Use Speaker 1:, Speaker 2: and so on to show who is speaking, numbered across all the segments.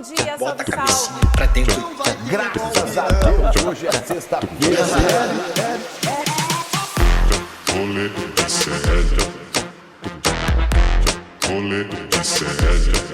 Speaker 1: dia,
Speaker 2: Bota a
Speaker 1: salve,
Speaker 2: cabecinha
Speaker 1: salve.
Speaker 2: pra dentro.
Speaker 3: Graças a Deus, hoje é sexta-feira.
Speaker 4: Rolê de sério. Rolê de sério.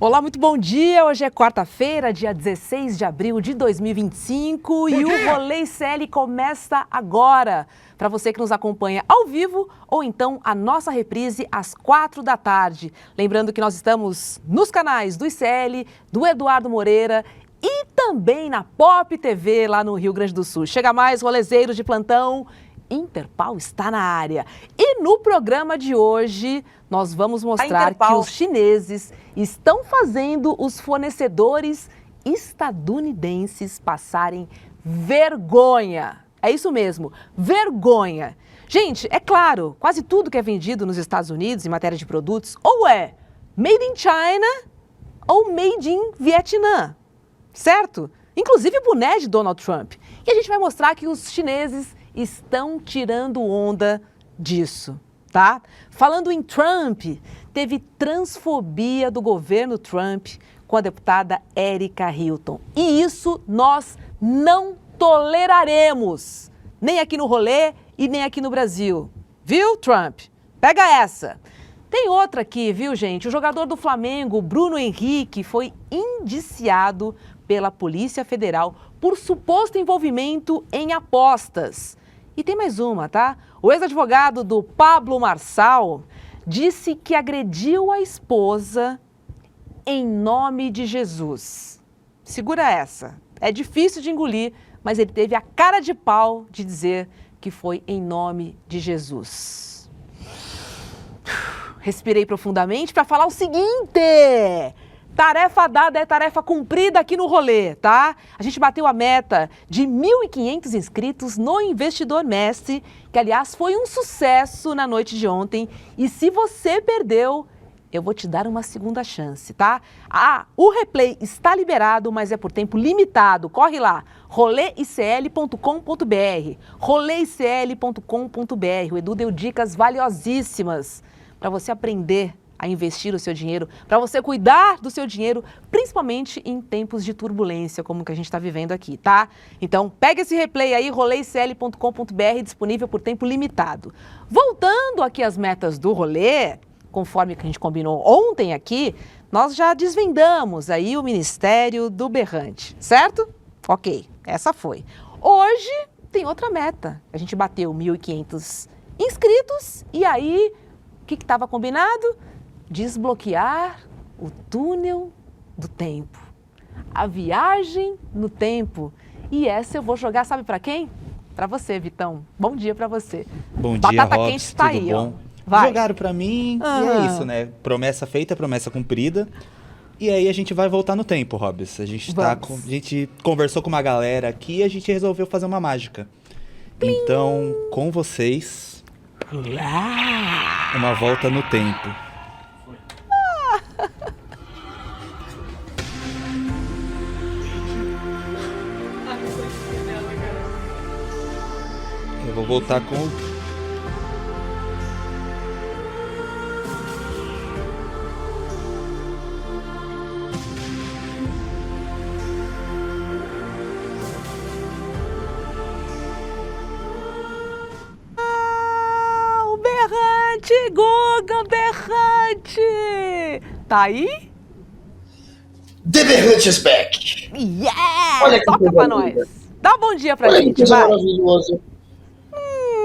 Speaker 5: Olá, muito bom dia. Hoje é quarta-feira, dia 16 de abril de 2025 e o Rolê ICL começa agora. Para você que nos acompanha ao vivo ou então a nossa reprise às 4 da tarde. Lembrando que nós estamos nos canais do ICL, do Eduardo Moreira e também na Pop TV lá no Rio Grande do Sul. Chega mais, rolezeiros de plantão. Interpal está na área. E no programa de hoje, nós vamos mostrar que os chineses estão fazendo os fornecedores estadunidenses passarem vergonha. É isso mesmo, vergonha. Gente, é claro, quase tudo que é vendido nos Estados Unidos em matéria de produtos, ou é made in China ou made in Vietnã, certo? Inclusive o boné de Donald Trump. E a gente vai mostrar que os chineses estão tirando onda disso, tá? Falando em Trump, teve transfobia do governo Trump com a deputada Erika Hilton. E isso nós não toleraremos, nem aqui no Rolê e nem aqui no Brasil. Viu, Trump? Pega essa. Tem outra aqui, viu, gente? O jogador do Flamengo, Bruno Henrique, foi indiciado pela Polícia Federal por suposto envolvimento em apostas. E tem mais uma, tá? O ex-advogado do Pablo Marçal disse que agrediu a esposa em nome de Jesus. Segura essa. É difícil de engolir, mas ele teve a cara de pau de dizer que foi em nome de Jesus. Respirei profundamente para falar o seguinte: tarefa dada é tarefa cumprida aqui no Rolê, tá? A gente bateu a meta de 1.500 inscritos no Investidor Mestre, que aliás foi um sucesso na noite de ontem. E se você perdeu, eu vou te dar uma segunda chance, tá? O replay está liberado, mas é por tempo limitado. Corre lá, roleicl.com.br, roleicl.com.br. O Edu deu dicas valiosíssimas para você aprender a investir o seu dinheiro, para você cuidar do seu dinheiro, principalmente em tempos de turbulência, como que a gente está vivendo aqui, tá? Então, pega esse replay aí, roleicl.com.br, disponível por tempo limitado. Voltando aqui às metas do Rolê, conforme que a gente combinou ontem aqui, nós já desvendamos aí o Ministério do Berrante, certo? Ok, essa foi. Hoje tem outra meta. A gente bateu 1.500 inscritos e aí, o que estava combinado? Desbloquear o túnel do tempo. A viagem no tempo. E essa eu vou jogar, sabe para quem? Para você, Vitão. Bom dia para você.
Speaker 6: Bom dia,
Speaker 5: Batata
Speaker 6: Robs,
Speaker 5: quente tá
Speaker 6: tudo
Speaker 5: aí,
Speaker 6: bom?
Speaker 5: ó. Vai.
Speaker 6: Jogaram pra mim e é isso, né? Promessa feita, promessa cumprida. E aí a gente vai voltar no tempo, Robs. A gente conversou com uma galera aqui e a gente resolveu fazer uma mágica. Plim. Então, com vocês, uma volta no tempo. Eu vou voltar com
Speaker 5: o Berrante, Guga Berrante. Tá aí?
Speaker 2: The Berrante is back.
Speaker 5: Yeah!
Speaker 2: Olha que
Speaker 5: Toca pra
Speaker 2: coisa
Speaker 5: nós. Dá um bom dia pra
Speaker 2: Olha que
Speaker 5: gente,
Speaker 2: coisa
Speaker 5: vai.
Speaker 2: maravilhosa.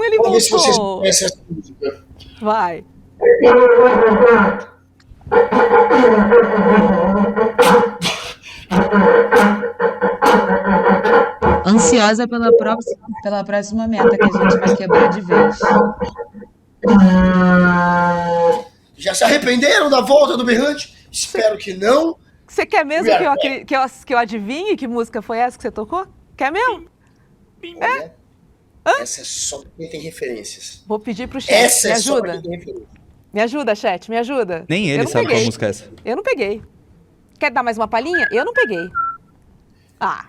Speaker 5: Ele
Speaker 2: Vamos ver se vocês
Speaker 5: voltou.
Speaker 2: conhecem essa música.
Speaker 5: Vai.
Speaker 7: Ansiosa pela próxima meta que a gente vai quebrar de vez.
Speaker 2: Já se arrependeram da volta do Berrante? Espero que não.
Speaker 5: Você quer mesmo que eu adivinhe que música foi essa que você tocou? Quer mesmo?
Speaker 2: Olha, essa é só pra quem tem referências.
Speaker 5: Vou pedir pro chat.
Speaker 2: Essa
Speaker 5: Me
Speaker 2: é só pra
Speaker 5: ajuda.
Speaker 2: quem tem referências.
Speaker 5: Me ajuda, chat, me ajuda.
Speaker 6: Nem
Speaker 5: Eu
Speaker 6: ele
Speaker 5: não
Speaker 6: sabe
Speaker 5: peguei.
Speaker 6: qual música é essa.
Speaker 5: Eu não peguei. Quer dar mais uma palhinha? Eu não peguei. Ah.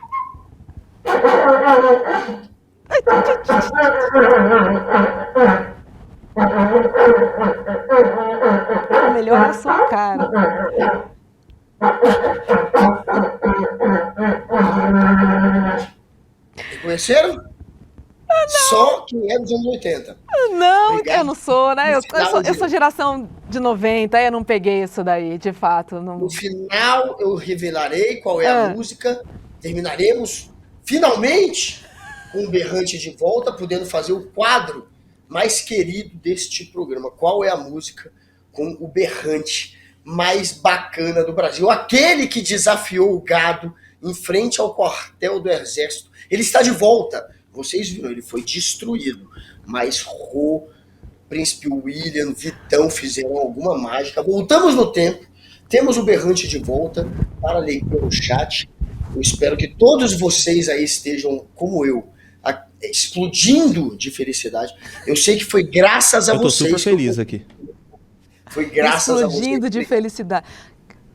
Speaker 5: O melhor é a sua cara.
Speaker 2: Reconheceram? Só quem é dos anos 80.
Speaker 5: Não,
Speaker 2: Obrigado.
Speaker 5: eu não sou, né?
Speaker 2: No
Speaker 5: Eu
Speaker 2: final
Speaker 5: sou, eu
Speaker 2: de-
Speaker 5: sou geração de 90, eu não peguei isso daí, de fato. Não...
Speaker 2: No final eu revelarei qual é
Speaker 5: Ah.
Speaker 2: a música. Terminaremos, finalmente, com o Berrante de volta, podendo fazer o quadro mais querido deste programa. Qual é a música com o Berrante mais bacana do Brasil? Aquele que desafiou o gado em frente ao quartel do Exército. Ele está de volta. Vocês viram, ele foi destruído. Mas Rô, Príncipe William, Vitão fizeram alguma mágica. Voltamos no tempo. Temos o Berrante de volta para leitura no chat. Eu espero que todos vocês aí estejam, como eu, explodindo de felicidade. Eu sei que foi graças a
Speaker 6: Eu tô
Speaker 2: vocês.
Speaker 6: super feliz aqui.
Speaker 2: Foi graças a vocês.
Speaker 5: Explodindo de felicidade.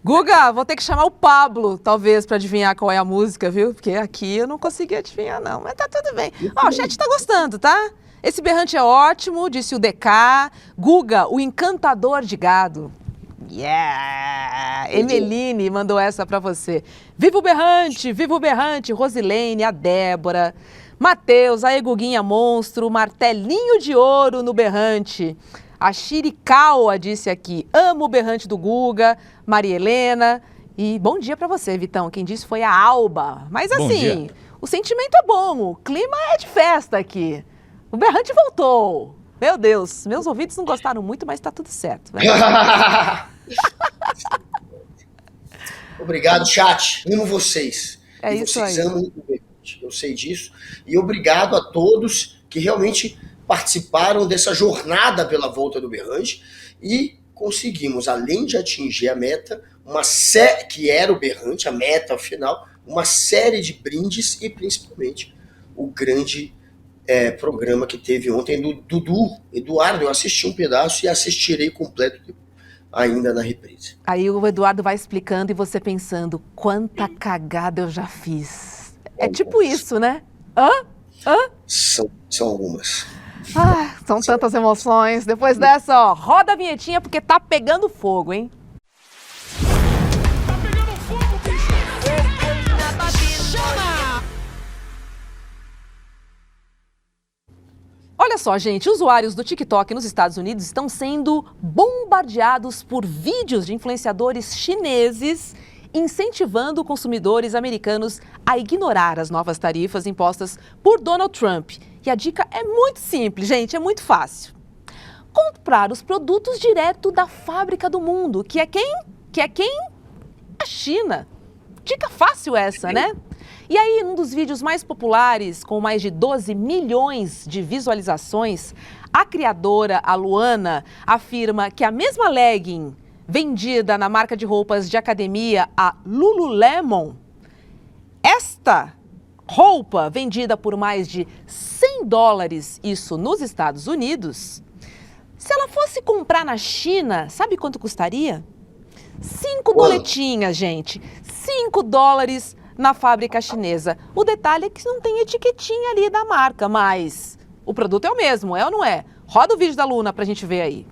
Speaker 5: Guga, vou ter que chamar o Pablo, talvez, para adivinhar qual é a música, viu? Porque aqui eu não consegui adivinhar, não. Mas tá tudo bem. Ó, o chat tá gostando, tá? Esse berrante é ótimo, disse o DK. Guga, o encantador de gado. Yeah! Emeline mandou essa pra você. Viva o berrante, Rosilene, a Débora, Matheus, a Eguguinha Monstro, martelinho de ouro no berrante. A Shirikawa disse aqui, amo o berrante do Guga, Maria Helena. E bom dia pra você, Vitão. Quem disse foi a Alba. Mas
Speaker 6: Bom
Speaker 5: assim,
Speaker 6: dia.
Speaker 5: o sentimento é bom, o clima é de festa aqui. O berrante voltou. Meu Deus, meus ouvidos não gostaram muito, mas tá tudo certo. Né?
Speaker 2: Obrigado, chat. Amo vocês.
Speaker 5: É
Speaker 2: E
Speaker 5: isso
Speaker 2: vocês
Speaker 5: aí.
Speaker 2: amam o Berrante. Eu sei disso. E obrigado a todos que realmente participaram dessa jornada pela volta do Berrante. E conseguimos, além de atingir a meta, que era o Berrante, a meta final, uma série de brindes e principalmente o grande programa que teve ontem do Dudu, Eduardo. Eu assisti um pedaço e assistirei completo ainda na reprise.
Speaker 5: Aí o Eduardo vai explicando e você pensando, quanta cagada eu já fiz. É tipo isso, né?
Speaker 2: São algumas.
Speaker 5: Ah, são tantas emoções. Depois dessa, ó, roda a vinhetinha porque tá pegando fogo, hein? Olha só, gente, usuários do TikTok nos Estados Unidos estão sendo bombardeados por vídeos de influenciadores chineses incentivando consumidores americanos a ignorar as novas tarifas impostas por Donald Trump. E a dica é muito simples, gente, é muito fácil. Comprar os produtos direto da fábrica do mundo, que é quem? A China. Dica fácil essa, né? E aí, num dos vídeos mais populares, com mais de 12 milhões de visualizações, a criadora, a Luana, afirma que a mesma legging vendida na marca de roupas de academia, a Lululemon, esta roupa vendida por mais de $100, isso nos Estados Unidos, se ela fosse comprar na China, sabe quanto custaria? 5 doletinhas, gente. $5 na fábrica chinesa. O detalhe é que não tem etiquetinha ali da marca, mas o produto é o mesmo, é ou não é? Roda o vídeo da Luna pra gente ver aí.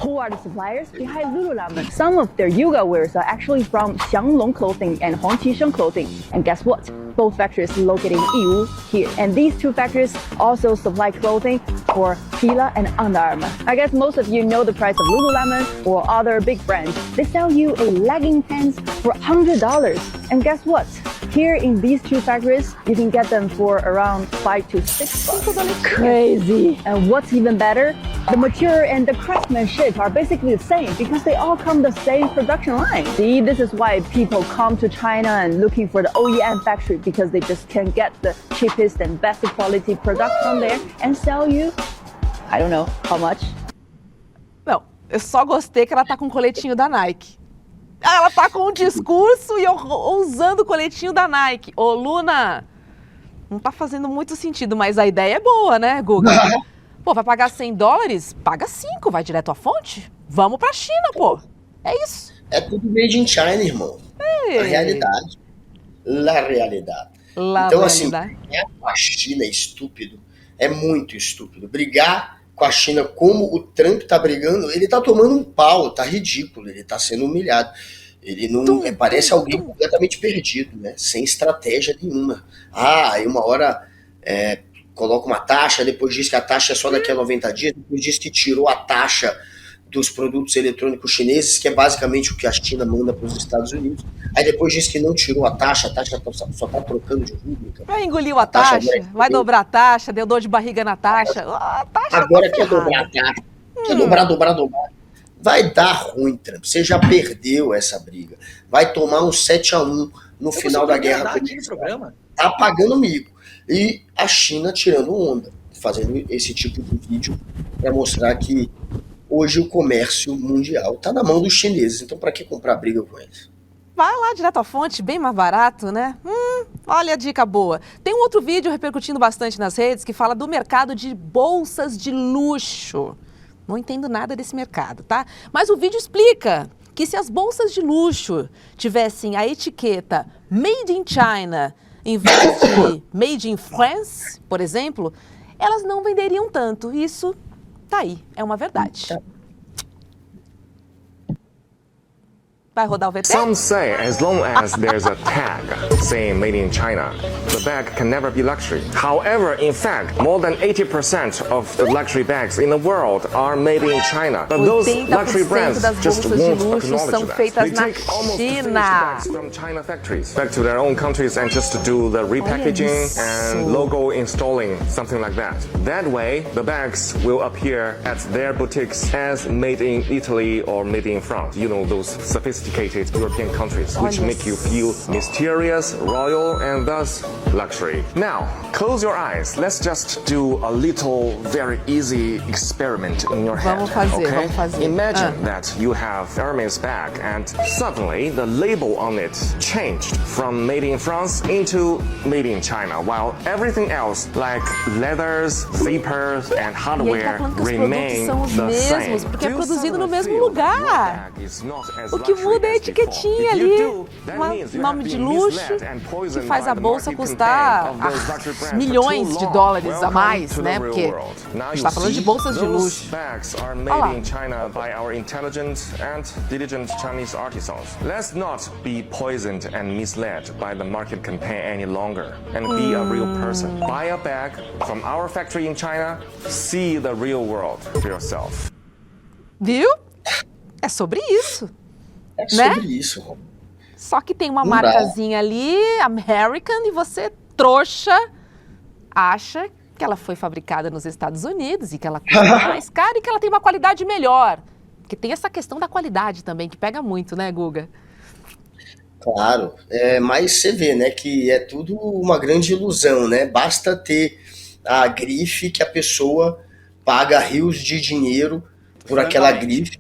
Speaker 1: Who are the suppliers behind Lululemon? Some of their yoga wears are actually from Xianglong Clothing and Hongqisheng Clothing. And guess what? Both factories located in Yiwu here. And these two factories also supply clothing for Fila and Under Armour. I guess most of you know the price of Lululemon or other big brands. They sell you a legging pants for $100. And guess what? Here in these two factories, you can get them for around $5 to $6. Crazy. And what's even better? The material and the craftsmanship are basically the same because they all come the same production line. See, this is why people come to China and looking for the OEM factory because they just can get the cheapest and best quality product from there and sell you, I don't know how much.
Speaker 5: Não, eu só gostei que ela tá com o coletinho da Nike. Ela tá com um discurso e eu usando o coletinho da Nike. Ô, Luna, não tá fazendo muito sentido, mas a ideia é boa, né, Guga? Pô, vai pagar $100? Paga 5, vai direto à fonte. Vamos pra China, pô. É isso.
Speaker 2: É tudo made in China, irmão. A realidade. La realidade.
Speaker 5: La
Speaker 2: então,
Speaker 5: realidade.
Speaker 2: assim, a China é estúpido. É muito estúpido. Brigar com a China como o Trump tá brigando, ele tá tomando um pau, tá ridículo, ele tá sendo humilhado. Ele não parece alguém completamente perdido, né? Sem estratégia nenhuma. Aí uma hora coloca uma taxa, depois diz que a taxa é só daqui a 90 dias, depois diz que tirou a taxa dos produtos eletrônicos chineses, que é basicamente o que a China manda para os Estados Unidos. Aí depois diz que não tirou a taxa só tá trocando de rúbrica.
Speaker 5: Vai engoliu a taxa, vai dobrar a taxa, deu dor de barriga na taxa. A taxa
Speaker 2: agora
Speaker 5: tá
Speaker 2: quer dobrar a taxa. Quer dobrar. Vai dar ruim, Trump. Você já perdeu essa briga. Vai tomar um 7-1 no final da guerra. Tá pagando mico. E a China tirando onda, fazendo esse tipo de vídeo para mostrar que hoje o comércio mundial está na mão dos chineses. Então, para que comprar briga com eles?
Speaker 5: Vai lá direto à fonte, bem mais barato, né? Olha a dica boa. Tem um outro vídeo repercutindo bastante nas redes que fala do mercado de bolsas de luxo. Não entendo nada desse mercado, tá? Mas o vídeo explica que se as bolsas de luxo tivessem a etiqueta Made in China em vez de Made in France, por exemplo, elas não venderiam tanto. Isso tá aí, é uma verdade. Vai rodar o VT?
Speaker 8: Some say as long as there's a tag saying made in China, the bag can never be luxury. However, in fact, more than 80% of the luxury bags in the world are made in China. But those luxury brands just won't acknowledge that. They take almost the finished bags from China factories back to their own countries and just do the repackaging and logo installing, something like that. That way, the bags will appear at their boutiques as made in Italy or made in France. You know, those sophisticated European countries, which make you feel mysterious, royal, and thus luxury. Now, close your eyes. Let's just do a little, very easy experiment in your head.
Speaker 5: Vamos fazer.
Speaker 8: Imagine that you have Hermes bag, and suddenly the label on it changed from made in France into made in China, while everything else, like leathers, zippers, and hardware, remain the same.
Speaker 5: Porque é produzido no mesmo lugar. O que muda é a etiquetinha ali, nome de luxo, que faz a bolsa custar milhões de dólares a mais, né? Porque a gente está falando de bolsas de luxo. Olha lá.
Speaker 8: Let's not be poisoned and misled by the market campaign any longer and be a real person. Buy a bag from our factory in China, see the real world for yourself.
Speaker 5: Viu? É sobre isso.
Speaker 2: É sobre isso, Rob.
Speaker 5: Só que tem uma marcazinha ali, American, e você, trouxa, acha que ela foi fabricada nos Estados Unidos e que ela custa mais caro e que ela tem uma qualidade melhor. Porque tem essa questão da qualidade também, que pega muito, né, Guga?
Speaker 2: Claro, mas você vê, né, que é tudo uma grande ilusão, né? Basta ter a grife que a pessoa paga rios de dinheiro por aquela grife,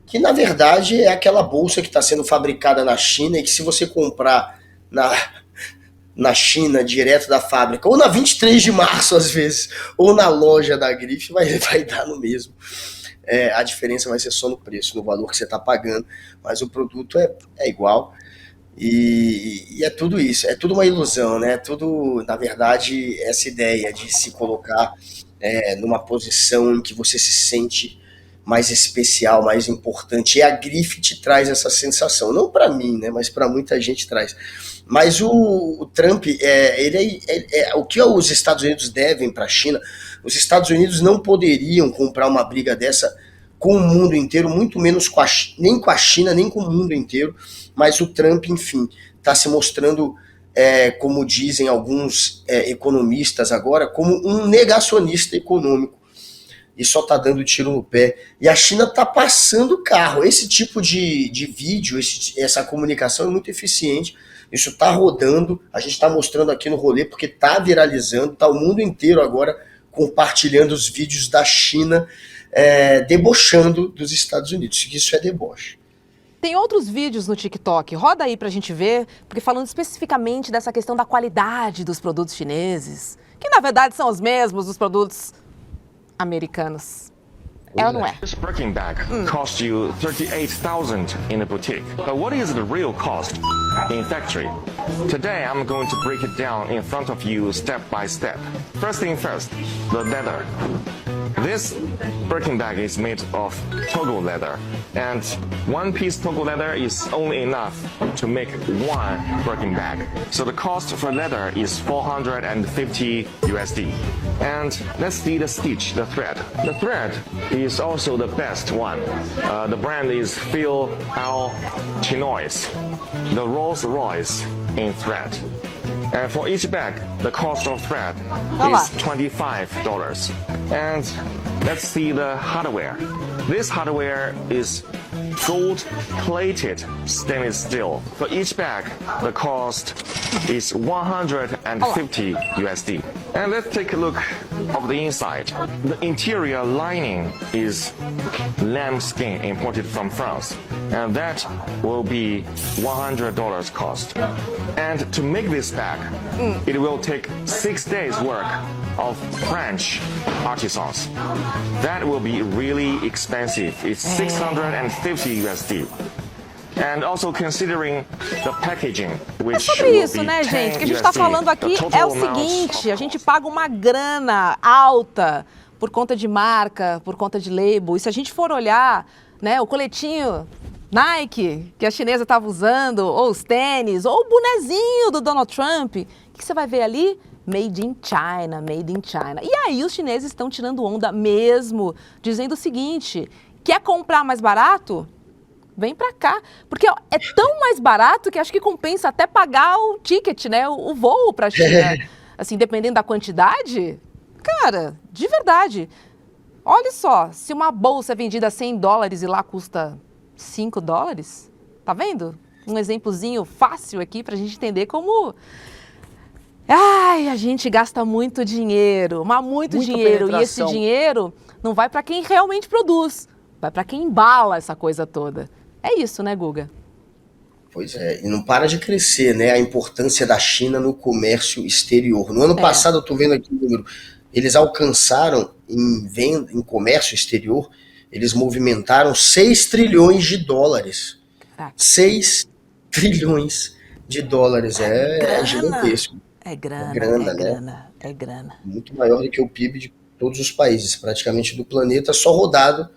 Speaker 2: que na verdade é aquela bolsa que está sendo fabricada na China e que se você comprar na China, direto da fábrica, ou na 23 de março às vezes, ou na loja da grife, vai dar no mesmo. A diferença vai ser só no preço, no valor que você está pagando, mas o produto é igual. E é tudo isso, é tudo uma ilusão, né? Tudo, na verdade, essa ideia de se colocar numa posição em que você se sente mais especial, mais importante. E a grife te traz essa sensação, não para mim, né? Mas para muita gente traz. Mas o Trump, o que os Estados Unidos devem para a China, os Estados Unidos não poderiam comprar uma briga dessa com o mundo inteiro, muito menos nem com a China, nem com o mundo inteiro, mas o Trump, enfim, está se mostrando, como dizem alguns economistas agora, como um negacionista econômico, e só está dando tiro no pé, e a China está passando o carro. Esse tipo de vídeo, essa comunicação é muito eficiente, isso está rodando, a gente está mostrando aqui no rolê, porque está viralizando, está o mundo inteiro agora compartilhando os vídeos da China, debochando dos Estados Unidos, que isso é deboche.
Speaker 5: Tem outros vídeos no TikTok, roda aí pra gente ver, porque falando especificamente dessa questão da qualidade dos produtos chineses, que na verdade são os mesmos dos produtos americanos. É ou não é?
Speaker 8: This Birkin bag cost you $38,000 in a boutique. But what is the real cost? in factory. Today I'm going to break it down in front of you step by step. First thing first, the leather. This Birkin bag is made of Togo leather, and one piece Togo leather is only enough to make one Birkin bag. So the cost for leather is 450 USD. And let's see the stitch, the thread. The thread is also the best one. The brand is Phil L. Chinois, the Rolls Royce in thread. And for each bag, the cost of thread is $25. And let's see the hardware. This hardware is gold-plated stainless steel. For each bag, the cost is 150 USD. And let's take a look of the inside. The interior lining is lambskin imported from France, and that will be $100 cost. And to make this bag, it will take 6 days work of French artisans. That will be really expensive. It's 650 USD. And also considering the packaging, which
Speaker 5: É sobre isso, né, gente? O que a gente está falando aqui é o seguinte: a gente paga uma grana alta por conta de marca, por conta de label. E se a gente for olhar, né, o coletinho Nike que a chinesa estava usando, ou os tênis, ou o bonezinho do Donald Trump, o que você vai ver ali? Made in China, made in China. E aí os chineses estão tirando onda mesmo, dizendo o seguinte: quer comprar mais barato? Vem pra cá, porque é tão mais barato que acho que compensa até pagar o ticket, né, o voo pra China. Assim, dependendo da quantidade, cara, de verdade. Olha só, se uma bolsa é vendida a $100 e lá custa $5, tá vendo? Um exemplozinho fácil aqui pra gente entender como... Ai, a gente gasta muito dinheiro, mas muito dinheiro. E esse dinheiro não vai pra quem realmente produz, vai pra quem embala essa coisa toda. É isso, né, Guga?
Speaker 2: Pois é, e não para de crescer, né, a importância da China no comércio exterior. No ano passado, eu tô vendo aqui o número, eles alcançaram em venda, em comércio exterior, eles movimentaram 6 trilhões de dólares. 6 trilhões de dólares, é gigantesco.
Speaker 5: É grana, é grana.
Speaker 2: Muito maior do que o PIB de todos os países, praticamente do planeta, só rodado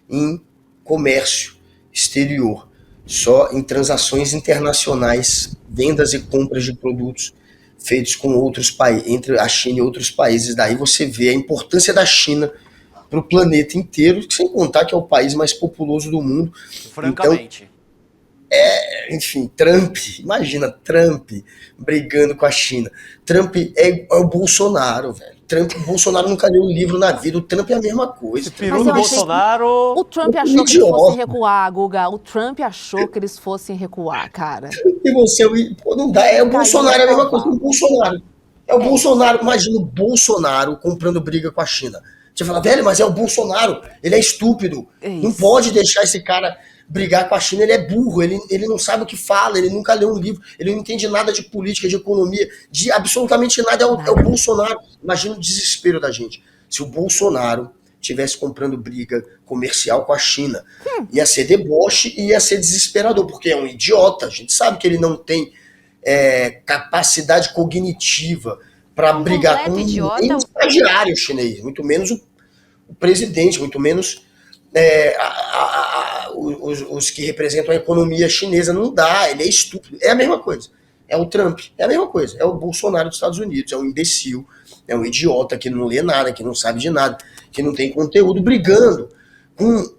Speaker 2: em comércio exterior, só em transações internacionais, vendas e compras de produtos feitos com outros países, entre a China e outros países. Daí você vê a importância da China para o planeta inteiro, sem contar que é o país mais populoso do mundo.
Speaker 9: Francamente.
Speaker 2: Então, enfim, Trump, imagina Trump brigando com a China. Trump é o Bolsonaro, velho. O Bolsonaro nunca leu um livro na vida, o Trump é a mesma coisa.
Speaker 9: Peru do Bolsonaro...
Speaker 5: O Trump achou que eles fossem recuar, Guga. O Trump achou que eles fossem recuar, cara.
Speaker 2: E você, pô, não dá, o Bolsonaro é a mesma coisa que o Bolsonaro. É o Bolsonaro, imagina o Bolsonaro comprando briga com a China. Você fala, velho, mas é o Bolsonaro, ele é estúpido. Não pode deixar esse cara brigar com a China, ele é burro, ele não sabe o que fala, ele nunca leu um livro, ele não entende nada de política, de economia, de absolutamente nada, é o Bolsonaro. Imagina o desespero da gente. Se o Bolsonaro estivesse comprando briga comercial com a China, ia ser deboche e ia ser desesperador, porque é um idiota, a gente sabe que ele não tem capacidade cognitiva para brigar com um estagiário chinês, muito menos o presidente, muito menos os que representam a economia chinesa. Não dá, ele é estúpido. É a mesma coisa. É o Trump, é a mesma coisa. É o Bolsonaro dos Estados Unidos, é um imbecil, é um idiota que não lê nada, que não sabe de nada, que não tem conteúdo, brigando com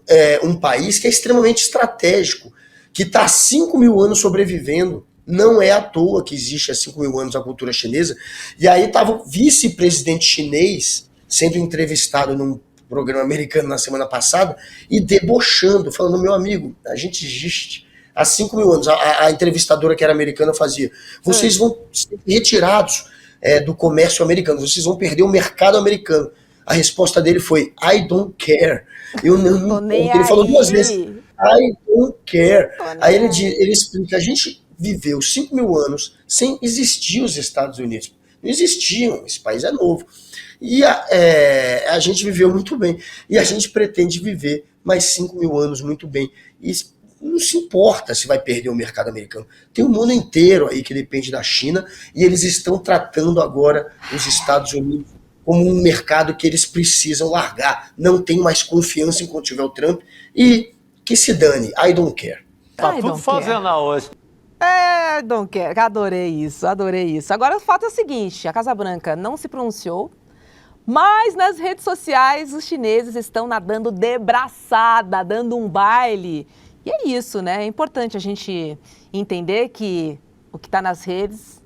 Speaker 2: um país que é extremamente estratégico, que está há 5 mil anos sobrevivendo. Não é à toa que existe há 5 mil anos a cultura chinesa. E aí estava o vice-presidente chinês sendo entrevistado num programa americano na semana passada e debochando, falando, meu amigo, a gente existe há 5 mil anos. A entrevistadora que era americana fazia, vocês vão ser retirados do comércio americano, vocês vão perder o mercado americano. A resposta dele foi, I don't care. Ele falou 2 vezes, I don't care. Aí ele explica, a gente viveu 5 mil anos sem existir os Estados Unidos. Não existiam, esse país é novo. E a gente viveu muito bem. E a gente pretende viver mais 5 mil anos muito bem. E não se importa se vai perder o mercado americano. Tem o mundo inteiro aí que depende da China e eles estão tratando agora os Estados Unidos como um mercado que eles precisam largar. Não tem mais confiança enquanto tiver o Trump e que se dane, I don't care.
Speaker 9: Tá tudo fazendo hoje.
Speaker 5: Don't care. Adorei isso. Agora o fato é o seguinte, a Casa Branca não se pronunciou, mas nas redes sociais os chineses estão nadando de braçada, dando um baile. E é isso, né? É importante a gente entender que o que está nas redes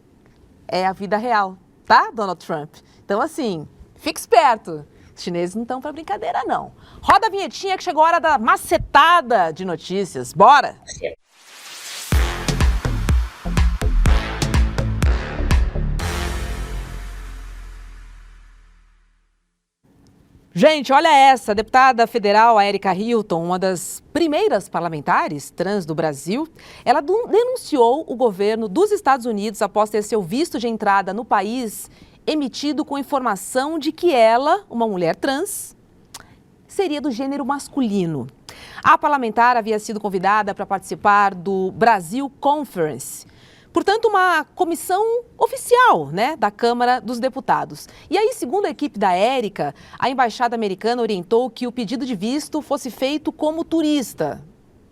Speaker 5: é a vida real, tá, Donald Trump? Então, assim, fique esperto. Os chineses não estão para brincadeira, não. Roda a vinhetinha que chegou a hora da macetada de notícias. Bora! Gente, olha essa, a deputada federal, a Erika Hilton, uma das primeiras parlamentares trans do Brasil, ela denunciou o governo dos Estados Unidos após ter seu visto de entrada no país emitido com informação de que ela, uma mulher trans, seria do gênero masculino. A parlamentar havia sido convidada para participar do Brasil Conference, portanto, uma comissão oficial, né, da Câmara dos Deputados. E aí, segundo a equipe da Érica, a embaixada americana orientou que o pedido de visto fosse feito como turista.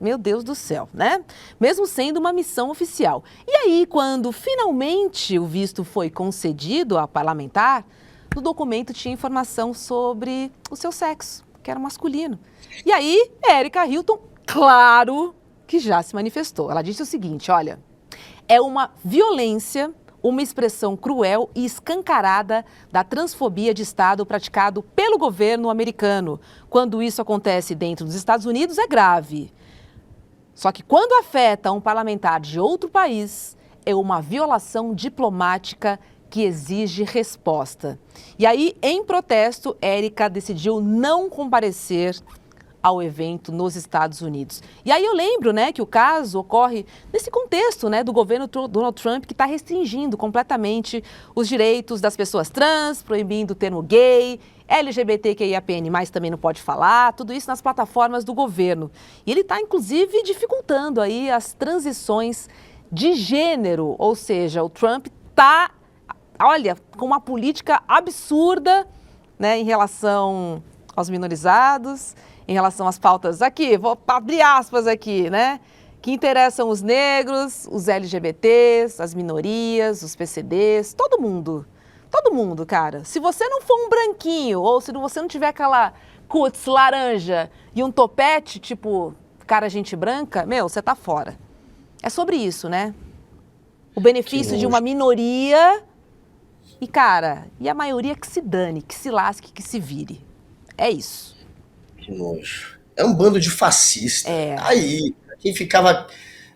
Speaker 5: Meu Deus do céu, né? Mesmo sendo uma missão oficial. E aí, quando finalmente o visto foi concedido à parlamentar, no documento tinha informação sobre o seu sexo, que era masculino. E aí, Erika Hilton, claro que já se manifestou. Ela disse o seguinte, olha... É uma violência, uma expressão cruel e escancarada da transfobia de Estado praticado pelo governo americano. Quando isso acontece dentro dos Estados Unidos, é grave. Só que quando afeta um parlamentar de outro país, é uma violação diplomática que exige resposta. E aí, em protesto, Érica decidiu não comparecer ao evento nos Estados Unidos. E aí eu lembro, né, que o caso ocorre nesse contexto, né, do governo Donald Trump, que está restringindo completamente os direitos das pessoas trans, proibindo o termo gay, LGBTQIAPN+, também não pode falar, tudo isso nas plataformas do governo. E ele está, inclusive, dificultando aí as transições de gênero, ou seja, o Trump está, olha, com uma política absurda, né, em relação aos minorizados, em relação às pautas aqui, vou abrir aspas aqui, né? Que interessam os negros, os LGBTs, as minorias, os PCDs, todo mundo, cara. Se você não for um branquinho, ou se você não tiver aquela cutis laranja e um topete, tipo, cara gente branca, meu, você tá fora. É sobre isso, né? O benefício de uma minoria e, cara, e a maioria que se dane, que se lasque, que se vire. É isso.
Speaker 2: Que nojo. É um bando de fascistas.
Speaker 5: É.
Speaker 2: Aí, quem ficava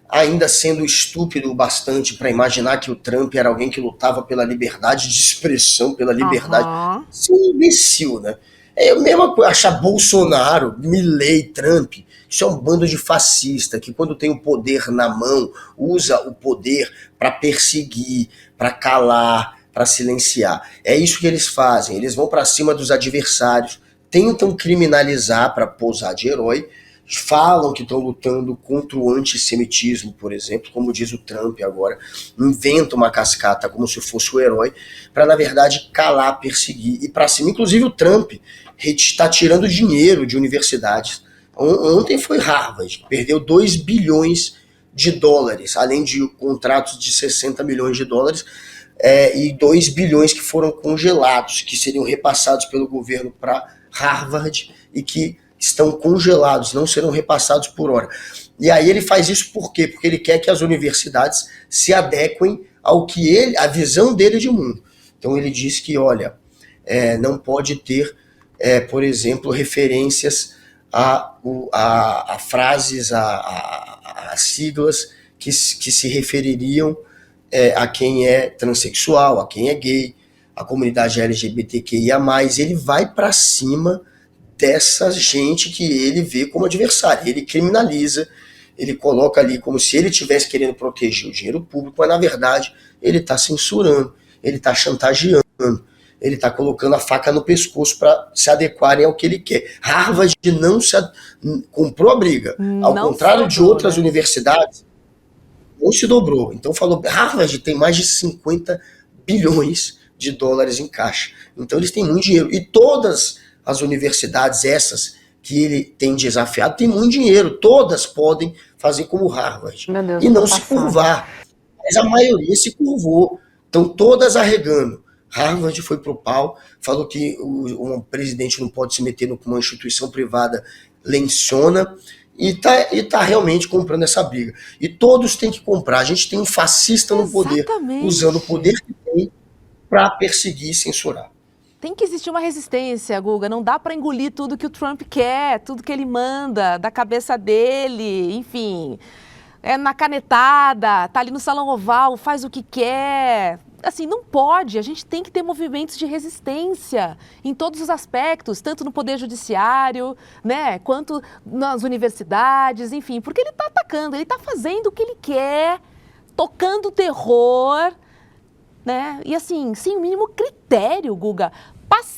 Speaker 2: ainda sendo estúpido o bastante para imaginar que o Trump era alguém que lutava pela liberdade de expressão, pela liberdade. Isso é um imbecil, né? É a mesma coisa, achar Bolsonaro, Milley, Trump, isso é um bando de fascista que quando tem o poder na mão, usa o poder para perseguir, para calar, para silenciar. É isso que eles fazem, eles vão para cima dos adversários, tentam criminalizar para posar de herói, falam que estão lutando contra o antissemitismo, por exemplo, como diz o Trump agora, inventa uma cascata como se fosse o herói, para na verdade calar, perseguir e para cima. Inclusive o Trump está tirando dinheiro de universidades. Ontem foi Harvard, que perdeu 2 bilhões de dólares, além de contratos de 60 milhões de dólares, e 2 bilhões que foram congelados, que seriam repassados pelo governo para Harvard e que estão congelados, não serão repassados por hora. E aí ele faz isso por quê? Porque ele quer que as universidades se adequem ao que a visão dele de mundo. Então ele diz que, olha, não pode ter, por exemplo, referências a frases, a siglas que se refeririam a quem é transexual, a quem é gay, a comunidade LGBTQIA+, ele vai para cima dessa gente que ele vê como adversário. Ele criminaliza, ele coloca ali como se ele estivesse querendo proteger o dinheiro público, mas na verdade ele está censurando, ele está chantageando. ele está colocando a faca no pescoço para se adequarem ao que ele quer. Harvard comprou a briga. Ao contrário de outras universidades, não se dobrou. Então falou, Harvard tem mais de 50 bilhões de dólares em caixa. Então eles têm muito dinheiro. E todas as universidades, essas que ele tem desafiado, têm muito dinheiro. Todas podem fazer como Harvard.
Speaker 1: Meu Deus,
Speaker 2: e não se curvar. Mas a maioria se curvou. Estão todas arregando. Harvard foi pro pau, falou que um presidente não pode se meter no que uma instituição privada lenciona, e tá realmente comprando essa briga. E todos têm que comprar. A gente tem um fascista no poder, usando o poder que tem para perseguir e censurar.
Speaker 5: Tem que existir uma resistência, Guga. Não dá para engolir tudo que o Trump quer, tudo que ele manda da cabeça dele, enfim. É na canetada, tá ali no Salão Oval, faz o que quer. Assim, não pode. A gente tem que ter movimentos de resistência em todos os aspectos, tanto no Poder Judiciário, né, quanto nas universidades, enfim. Porque ele está atacando, ele está fazendo o que ele quer, tocando terror, né? E assim, sem o mínimo critério, Guga,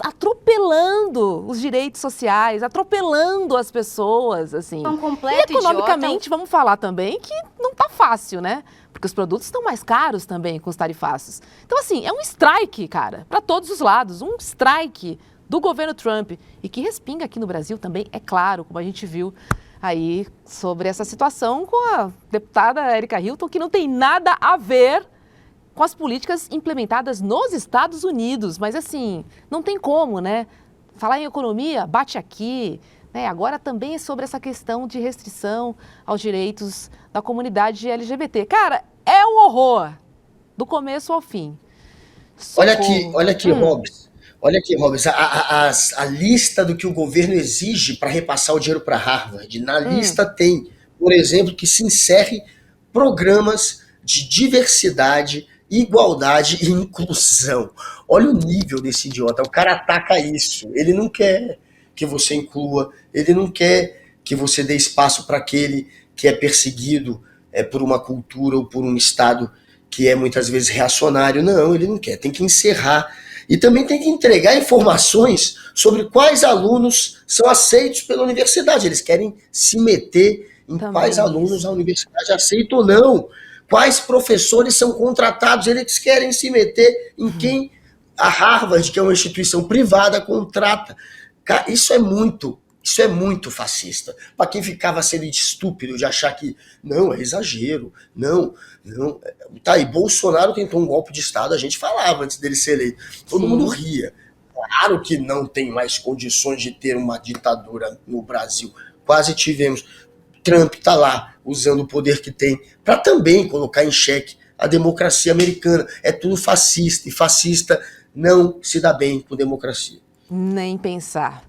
Speaker 5: atropelando os direitos sociais, atropelando as pessoas, assim. E economicamente, vamos falar também que não tá fácil, né? Porque os produtos estão mais caros também com os tarifaços. Então, assim, é um strike, cara, para todos os lados, um strike do governo Trump e que respinga aqui no Brasil também, é claro, como a gente viu aí sobre essa situação com a deputada Erika Hilton, que não tem nada a ver com as políticas implementadas nos Estados Unidos. Mas, assim, não tem como, né? Falar em economia, bate aqui, né? Agora também é sobre essa questão de restrição aos direitos da comunidade LGBT. Cara, é um horror, do começo ao fim. Socorro.
Speaker 2: Olha aqui, Hobbs. Olha aqui, Hobbs, a lista do que o governo exige para repassar o dinheiro para Harvard. Na lista tem, por exemplo, que se encerre programas de diversidade, igualdade e inclusão. Olha o nível desse idiota. O cara ataca isso. Ele não quer que você inclua, ele não quer que você dê espaço para aquele que é perseguido por uma cultura ou por um Estado que é muitas vezes reacionário. Não, ele não quer. Tem que encerrar. E também tem que entregar informações sobre quais alunos são aceitos pela universidade. Eles querem se meter em quais alunos a universidade aceita ou não. Quais professores são contratados, eles querem se meter em quem a Harvard, que é uma instituição privada, contrata. Cara, isso é muito fascista. Para quem ficava sendo estúpido de achar que, não, é exagero, não. Tá aí, Bolsonaro tentou um golpe de Estado, a gente falava antes dele ser eleito. Todo mundo ria. Claro que não tem mais condições de ter uma ditadura no Brasil. Quase tivemos. Trump está lá, usando o poder que tem, para também colocar em xeque a democracia americana. É tudo fascista, e fascista não se dá bem com democracia.
Speaker 5: Nem pensar.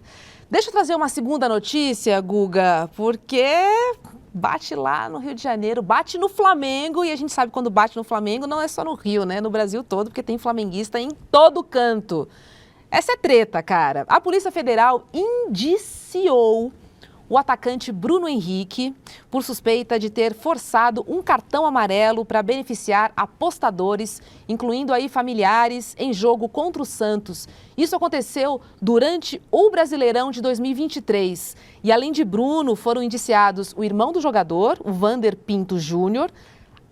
Speaker 5: Deixa eu trazer uma segunda notícia, Guga, porque bate lá no Rio de Janeiro, bate no Flamengo, e a gente sabe quando bate no Flamengo não é só no Rio, né? No Brasil todo, porque tem flamenguista em todo canto. Essa é treta, cara. A Polícia Federal indiciou o atacante Bruno Henrique por suspeita de ter forçado um cartão amarelo para beneficiar apostadores, incluindo aí familiares, em jogo contra o Santos. Isso aconteceu durante o Brasileirão de 2023. E além de Bruno, foram indiciados o irmão do jogador, o Vander Pinto Júnior,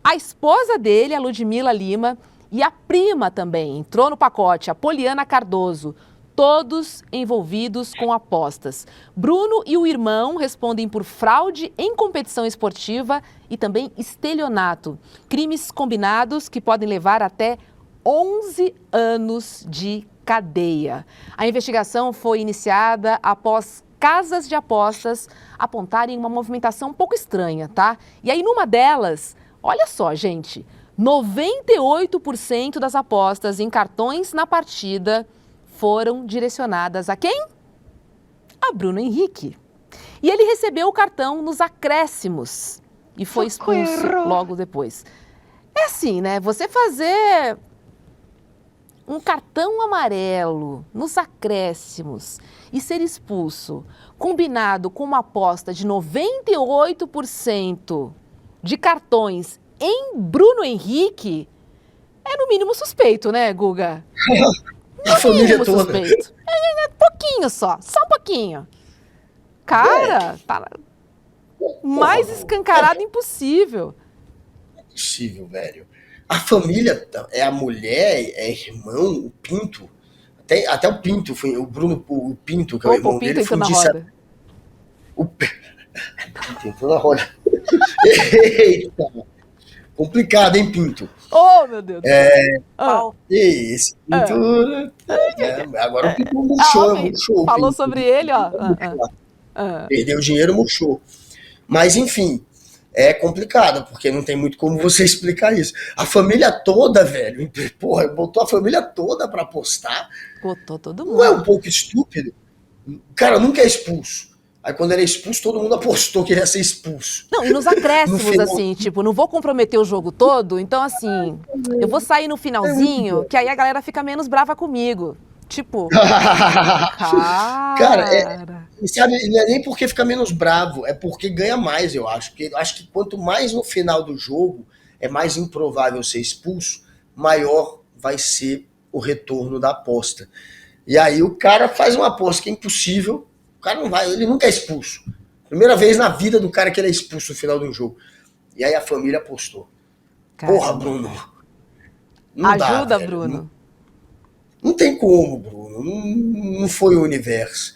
Speaker 5: a esposa dele, a Ludmila Lima, e a prima também, entrou no pacote, a Poliana Cardoso. Todos envolvidos com apostas. Bruno e o irmão respondem por fraude em competição esportiva e também estelionato. Crimes combinados que podem levar até 11 anos de cadeia. A investigação foi iniciada após casas de apostas apontarem uma movimentação um pouco estranha, tá? E aí numa delas, olha só, gente, 98% das apostas em cartões na partida foram direcionadas a quem? A Bruno Henrique. E ele recebeu o cartão nos acréscimos e foi expulso logo depois. É assim, né? Você fazer um cartão amarelo nos acréscimos e ser expulso, combinado com uma aposta de 98% de cartões em Bruno Henrique, é no mínimo suspeito, né, Guga?
Speaker 2: A família toda.
Speaker 5: suspeito. Pouquinho só um pouquinho. Cara, tá mais escancarado impossível.
Speaker 2: Impossível, velho. A família é a mulher, é irmão, o Pinto. Até o Pinto, foi o Bruno, o Pinto, que é o irmão dele, foi disse. O Pinto entrou na roda. Eita! Complicado, hein, Pinto?
Speaker 5: Oh, meu Deus.
Speaker 2: Esse Pinto. Agora o Pinto murchou.
Speaker 5: Falou sobre ele, ó.
Speaker 2: Perdeu dinheiro, murchou. Mas, enfim, é complicado, porque não tem muito como você explicar isso. A família toda, velho, porra, botou a família toda pra apostar.
Speaker 5: Botou todo mundo.
Speaker 2: Não é um pouco estúpido? O cara nunca é expulso. Aí quando ele é expulso, todo mundo apostou que ele ia ser expulso.
Speaker 5: Não, e nos acréscimos, assim, tipo, não vou comprometer o jogo todo, então, assim, eu vou sair no finalzinho, que aí a galera fica menos brava comigo. Tipo,
Speaker 2: cara, sabe, não é nem porque fica menos bravo, é porque ganha mais, eu acho. Porque eu acho que quanto mais no final do jogo é mais improvável ser expulso, maior vai ser o retorno da aposta. E aí o cara faz uma aposta que é impossível, o cara não vai, ele nunca é expulso. Primeira vez na vida do cara que ele é expulso no final de um jogo. E aí a família apostou. Caramba. Porra, Bruno.
Speaker 5: Não ajuda, dá, Bruno.
Speaker 2: Não tem como, Bruno. Não foi o universo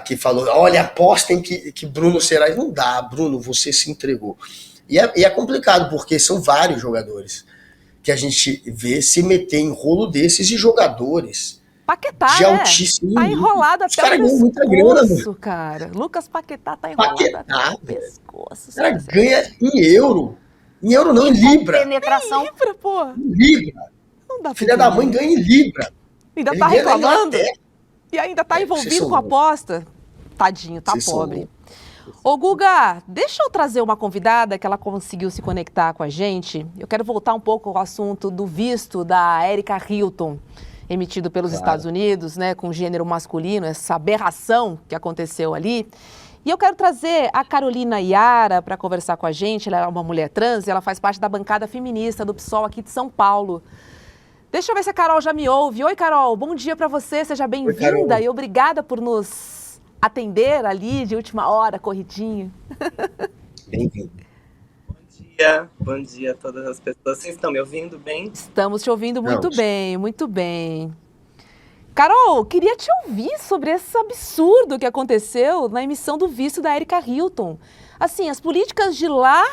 Speaker 2: que falou, olha, apostem que Bruno será. Não dá, Bruno, você se entregou. E é complicado, porque são vários jogadores que a gente vê se meter em rolo desses e jogadores
Speaker 5: Paquetá,
Speaker 2: de altíssimo
Speaker 5: tá enrolado até o pescoço, cara. Lucas Paquetá tá enrolado até o pescoço.
Speaker 2: O cara ganha em euro. Em euro não, em libra.
Speaker 5: Penetração. Em libra, pô.
Speaker 2: Em libra. Não dá. Filha da mãe ganha em libra.
Speaker 5: Ainda ele tá reclamando? E ainda tá envolvido com a aposta? Tadinho, tá pobre. Ô, Guga, deixa eu trazer uma convidada que ela conseguiu se conectar com a gente. Eu quero voltar um pouco ao assunto do visto da Erika Hilton, emitido pelos Estados Unidos, né, com gênero masculino, essa aberração que aconteceu ali. E eu quero trazer a Carolina Iara para conversar com a gente. Ela é uma mulher trans e ela faz parte da bancada feminista do PSOL aqui de São Paulo. Deixa eu ver se a Carol já me ouve. Oi, Carol, bom dia para você, seja bem-vinda e obrigada por nos atender ali de última hora, corridinho.
Speaker 2: Bem-vindo.
Speaker 10: Bom dia a todas as pessoas. Vocês estão me ouvindo bem?
Speaker 5: Estamos te ouvindo muito bem, muito bem. Carol, queria te ouvir sobre esse absurdo que aconteceu na emissão do visto da Erika Hilton. Assim, as políticas de lá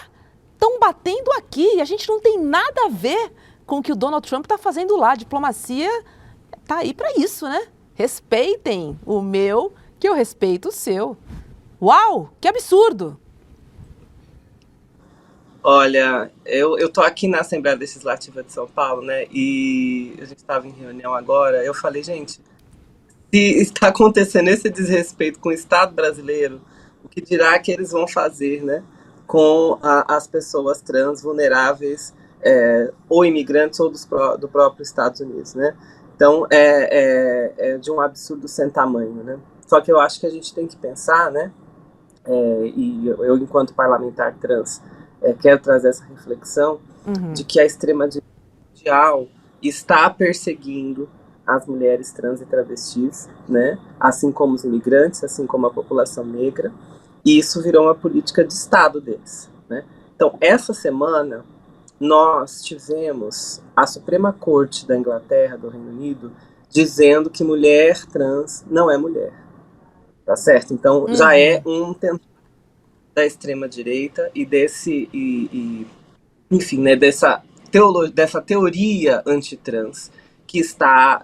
Speaker 5: estão batendo aqui e a gente não tem nada a ver com o que o Donald Trump está fazendo lá. A diplomacia tá aí para isso, né? Respeitem o meu, que eu respeito o seu. Uau, que absurdo!
Speaker 10: Olha, eu tô aqui na Assembleia Legislativa de São Paulo, né, e a gente estava em reunião agora, eu falei, gente, se está acontecendo esse desrespeito com o Estado brasileiro, o que dirá que eles vão fazer, né, com as pessoas trans vulneráveis, ou imigrantes ou do próprio Estados Unidos, né? Então, é de um absurdo sem tamanho, né? Só que eu acho que a gente tem que pensar, né, e eu enquanto parlamentar trans, quero trazer essa reflexão de que a extrema-direita mundial está perseguindo as mulheres trans e travestis, né? Assim como os imigrantes, assim como a população negra, e isso virou uma política de Estado deles, né? Então, essa semana, nós tivemos a Suprema Corte da Inglaterra, do Reino Unido, dizendo que mulher trans não é mulher, tá certo? Então, já é um tentativo da extrema-direita e enfim, né, dessa teoria antitrans que está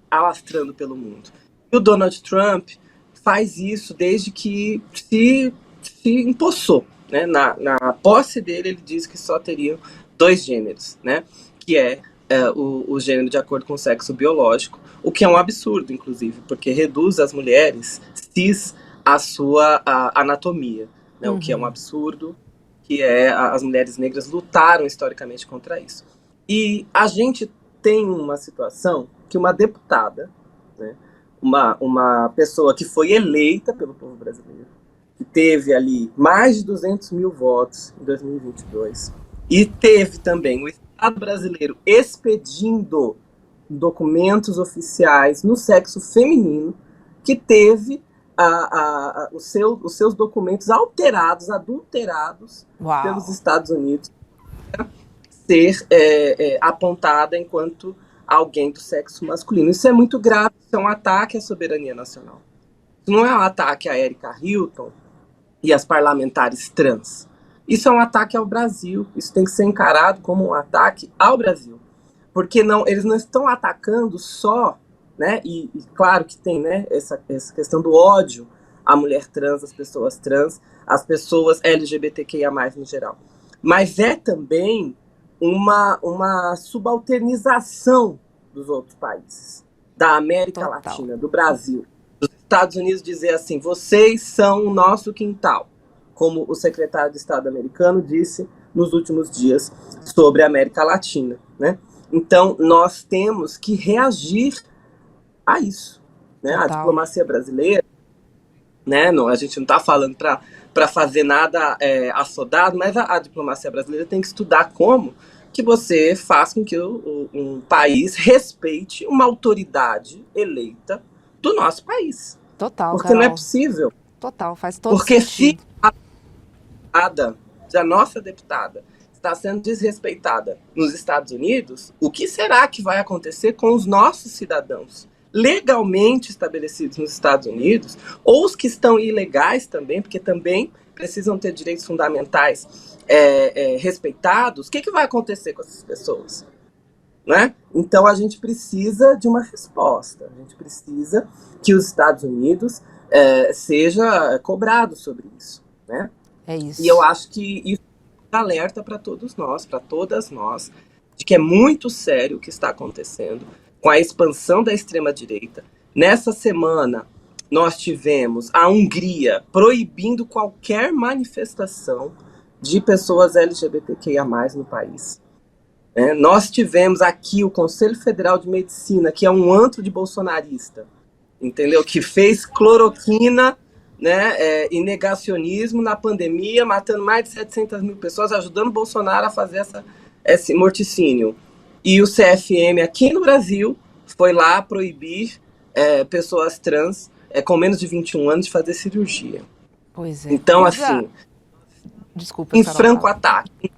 Speaker 10: alastrando pelo mundo. E o Donald Trump faz isso desde que se empossou, né? Na posse dele, ele diz que só teriam 2 gêneros, né? Que o gênero de acordo com o sexo biológico, o que é um absurdo, inclusive, porque reduz as mulheres cis a sua anatomia, né? O que é um absurdo, que as mulheres negras lutaram historicamente contra isso. E a gente tem uma situação que uma deputada, né, uma pessoa que foi eleita pelo povo brasileiro, que teve ali mais de 200 mil votos em 2022, e teve também o Estado brasileiro expedindo documentos oficiais no sexo feminino que teve os seus documentos alterados, adulterados pelos Estados Unidos, para ser apontada enquanto alguém do sexo masculino. Isso é muito grave, isso é um ataque à soberania nacional. Isso não é um ataque a Erika Hilton e às parlamentares trans. Isso é um ataque ao Brasil. Isso tem que ser encarado como um ataque ao Brasil. Porque eles não estão atacando só, né? E claro que tem, né, essa questão do ódio à mulher trans, às pessoas LGBTQIA+, no geral. Mas é também uma subalternização dos outros países, da América Latina, do Brasil. Os Estados Unidos dizer assim, vocês são o nosso quintal, como o secretário de Estado americano disse nos últimos dias sobre a América Latina, né? Então, nós temos que reagir a isso, né? A diplomacia brasileira, né? A gente não está falando para fazer nada assodado, mas a diplomacia brasileira tem que estudar como que você faz com que um país respeite uma autoridade eleita do nosso país.
Speaker 5: Total,
Speaker 10: porque
Speaker 5: Carol,
Speaker 10: não é possível.
Speaker 5: Total, faz todo
Speaker 10: porque
Speaker 5: sentido.
Speaker 10: Se a nossa deputada está sendo desrespeitada nos Estados Unidos, o que será que vai acontecer com os nossos cidadãos legalmente estabelecidos nos Estados Unidos, ou os que estão ilegais também, porque também precisam ter direitos fundamentais respeitados? O que vai acontecer com essas pessoas? Né? Então a gente precisa de uma resposta, a gente precisa que os Estados Unidos seja cobrado sobre isso, né?
Speaker 5: É isso.
Speaker 10: E eu acho que isso é um alerta para todos nós, para todas nós, de que é muito sério o que está acontecendo com a expansão da extrema-direita. Nessa semana, nós tivemos a Hungria proibindo qualquer manifestação de pessoas LGBTQIA+, no país. Nós tivemos aqui o Conselho Federal de Medicina, que é um antro de bolsonarista, entendeu? Que fez cloroquina, né, e negacionismo na pandemia, matando mais de 700 mil pessoas, ajudando o Bolsonaro a fazer esse morticínio. E o CFM aqui no Brasil foi lá proibir pessoas trans com menos de 21 anos de fazer cirurgia.
Speaker 5: Pois é.
Speaker 10: Então, assim,
Speaker 5: desculpa,
Speaker 10: em franco ataque,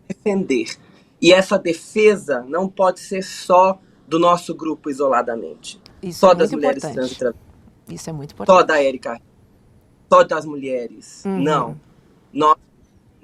Speaker 10: defender. E essa defesa não pode ser só do nosso grupo isoladamente.
Speaker 5: Isso
Speaker 10: só
Speaker 5: é
Speaker 10: das
Speaker 5: muito
Speaker 10: mulheres
Speaker 5: importante.
Speaker 10: trans.
Speaker 5: Isso é muito importante.
Speaker 10: Só da Erika. Só das mulheres.
Speaker 5: Uhum.
Speaker 10: Não. Nós,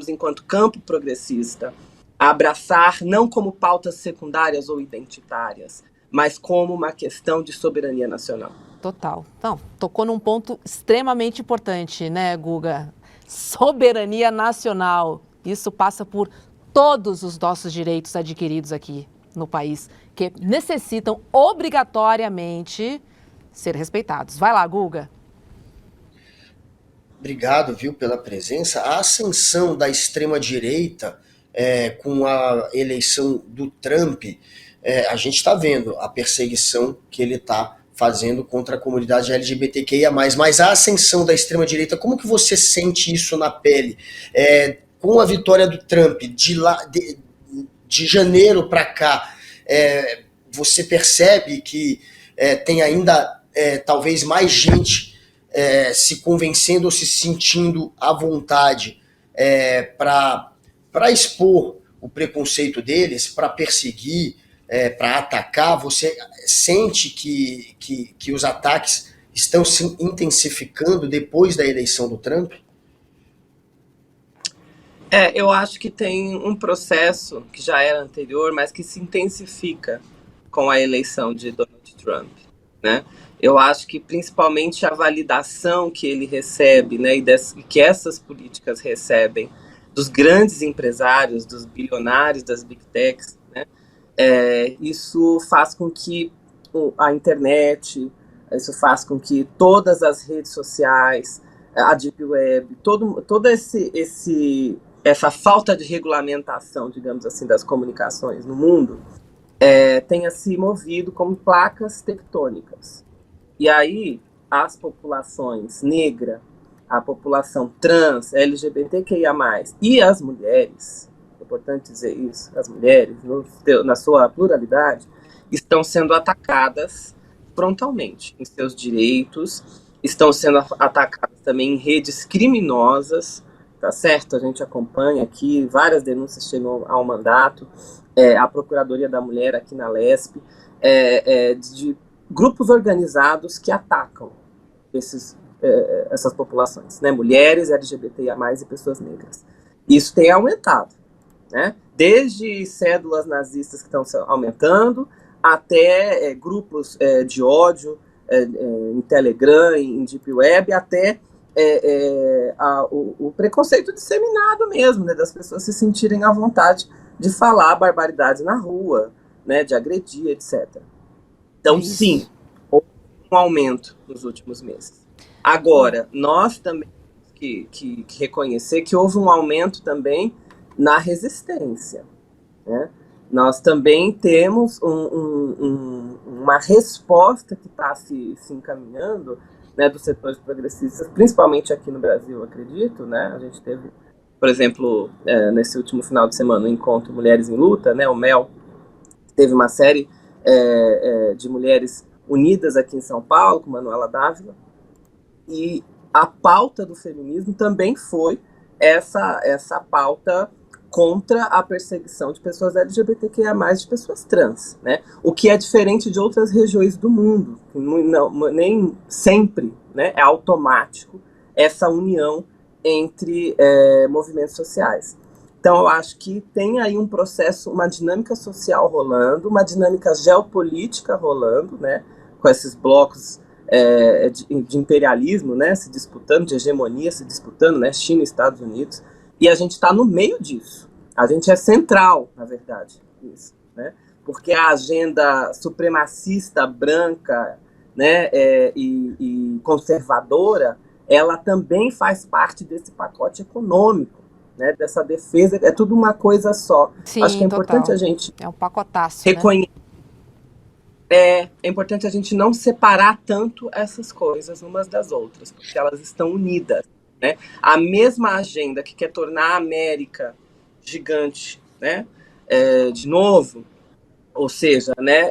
Speaker 10: enquanto campo progressista, a abraçar não como pautas secundárias ou identitárias, mas como uma questão de soberania nacional.
Speaker 5: Total. Então, tocou num ponto extremamente importante, né, Guga? Soberania nacional. Isso passa por todos os nossos direitos adquiridos aqui no país, que necessitam obrigatoriamente ser respeitados. Vai lá, Guga.
Speaker 2: Obrigado, viu, pela presença. A ascensão da extrema-direita com a eleição do Trump, a gente está vendo a perseguição que ele está fazendo contra a comunidade LGBTQIA+. Mas a ascensão da extrema-direita, como que você sente isso na pele? Com a vitória do Trump, de janeiro para cá, você percebe que tem ainda talvez mais gente se convencendo ou se sentindo à vontade para expor o preconceito deles, para perseguir, para atacar? Você sente que os ataques estão se intensificando depois da eleição do Trump?
Speaker 10: Eu acho que tem um processo que já era anterior, mas que se intensifica com a eleição de Donald Trump, né? Eu acho que principalmente a validação que ele recebe, né, e que essas políticas recebem dos grandes empresários, dos bilionários, das big techs, né, isso faz com que a internet, isso faz com que todas as redes sociais, a Deep Web, toda essa falta de regulamentação, digamos assim, das comunicações no mundo, tenha se movido como placas tectônicas. E aí, as populações negra, a população trans, LGBTQIA+, e as mulheres, é importante dizer isso, as mulheres, na sua pluralidade, estão sendo atacadas frontalmente em seus direitos, estão sendo atacadas também em redes criminosas, tá certo? A gente acompanha aqui, várias denúncias chegam ao mandato, a Procuradoria da Mulher aqui na Lesp, de grupos organizados que atacam essas populações, né? Mulheres, LGBTIA+, e pessoas negras. Isso tem aumentado, né? Desde cédulas nazistas que estão aumentando, até grupos de ódio em Telegram, em Deep Web, até o preconceito disseminado mesmo, né? Das pessoas se sentirem à vontade de falar barbaridades na rua, né? De agredir, etc. Então, sim, houve um aumento nos últimos meses. Agora, nós também temos que reconhecer que houve um aumento também na resistência, né? Nós também temos uma resposta que está se encaminhando, né, dos setores progressistas, principalmente aqui no Brasil, eu acredito, né? A gente teve, por exemplo, nesse último final de semana, o encontro Mulheres em Luta, né? O MEL teve uma série de mulheres unidas aqui em São Paulo, com Manuela Dávila, e a pauta do feminismo também foi essa pauta contra a perseguição de pessoas LGBTQIA+, de pessoas trans, né? O que é diferente de outras regiões do mundo, nem sempre, né, é automático essa união entre movimentos sociais. Então, eu acho que tem aí um processo, uma dinâmica social rolando, uma dinâmica geopolítica rolando, né, com esses blocos de imperialismo, né, se disputando, de hegemonia se disputando, né, China e Estados Unidos, e a gente está no meio disso. A gente é central, na verdade, nisso, né, porque a agenda supremacista, branca, né, e conservadora, ela também faz parte desse pacote econômico, né, dessa defesa, é tudo uma coisa só.
Speaker 5: Sim,
Speaker 10: acho que é importante a gente
Speaker 5: um pacotaço,
Speaker 10: reconhecer. Né? É importante a gente não separar tanto essas coisas umas das outras, porque elas estão unidas, né? A mesma agenda que quer tornar a América gigante, né? De novo, ou seja, né?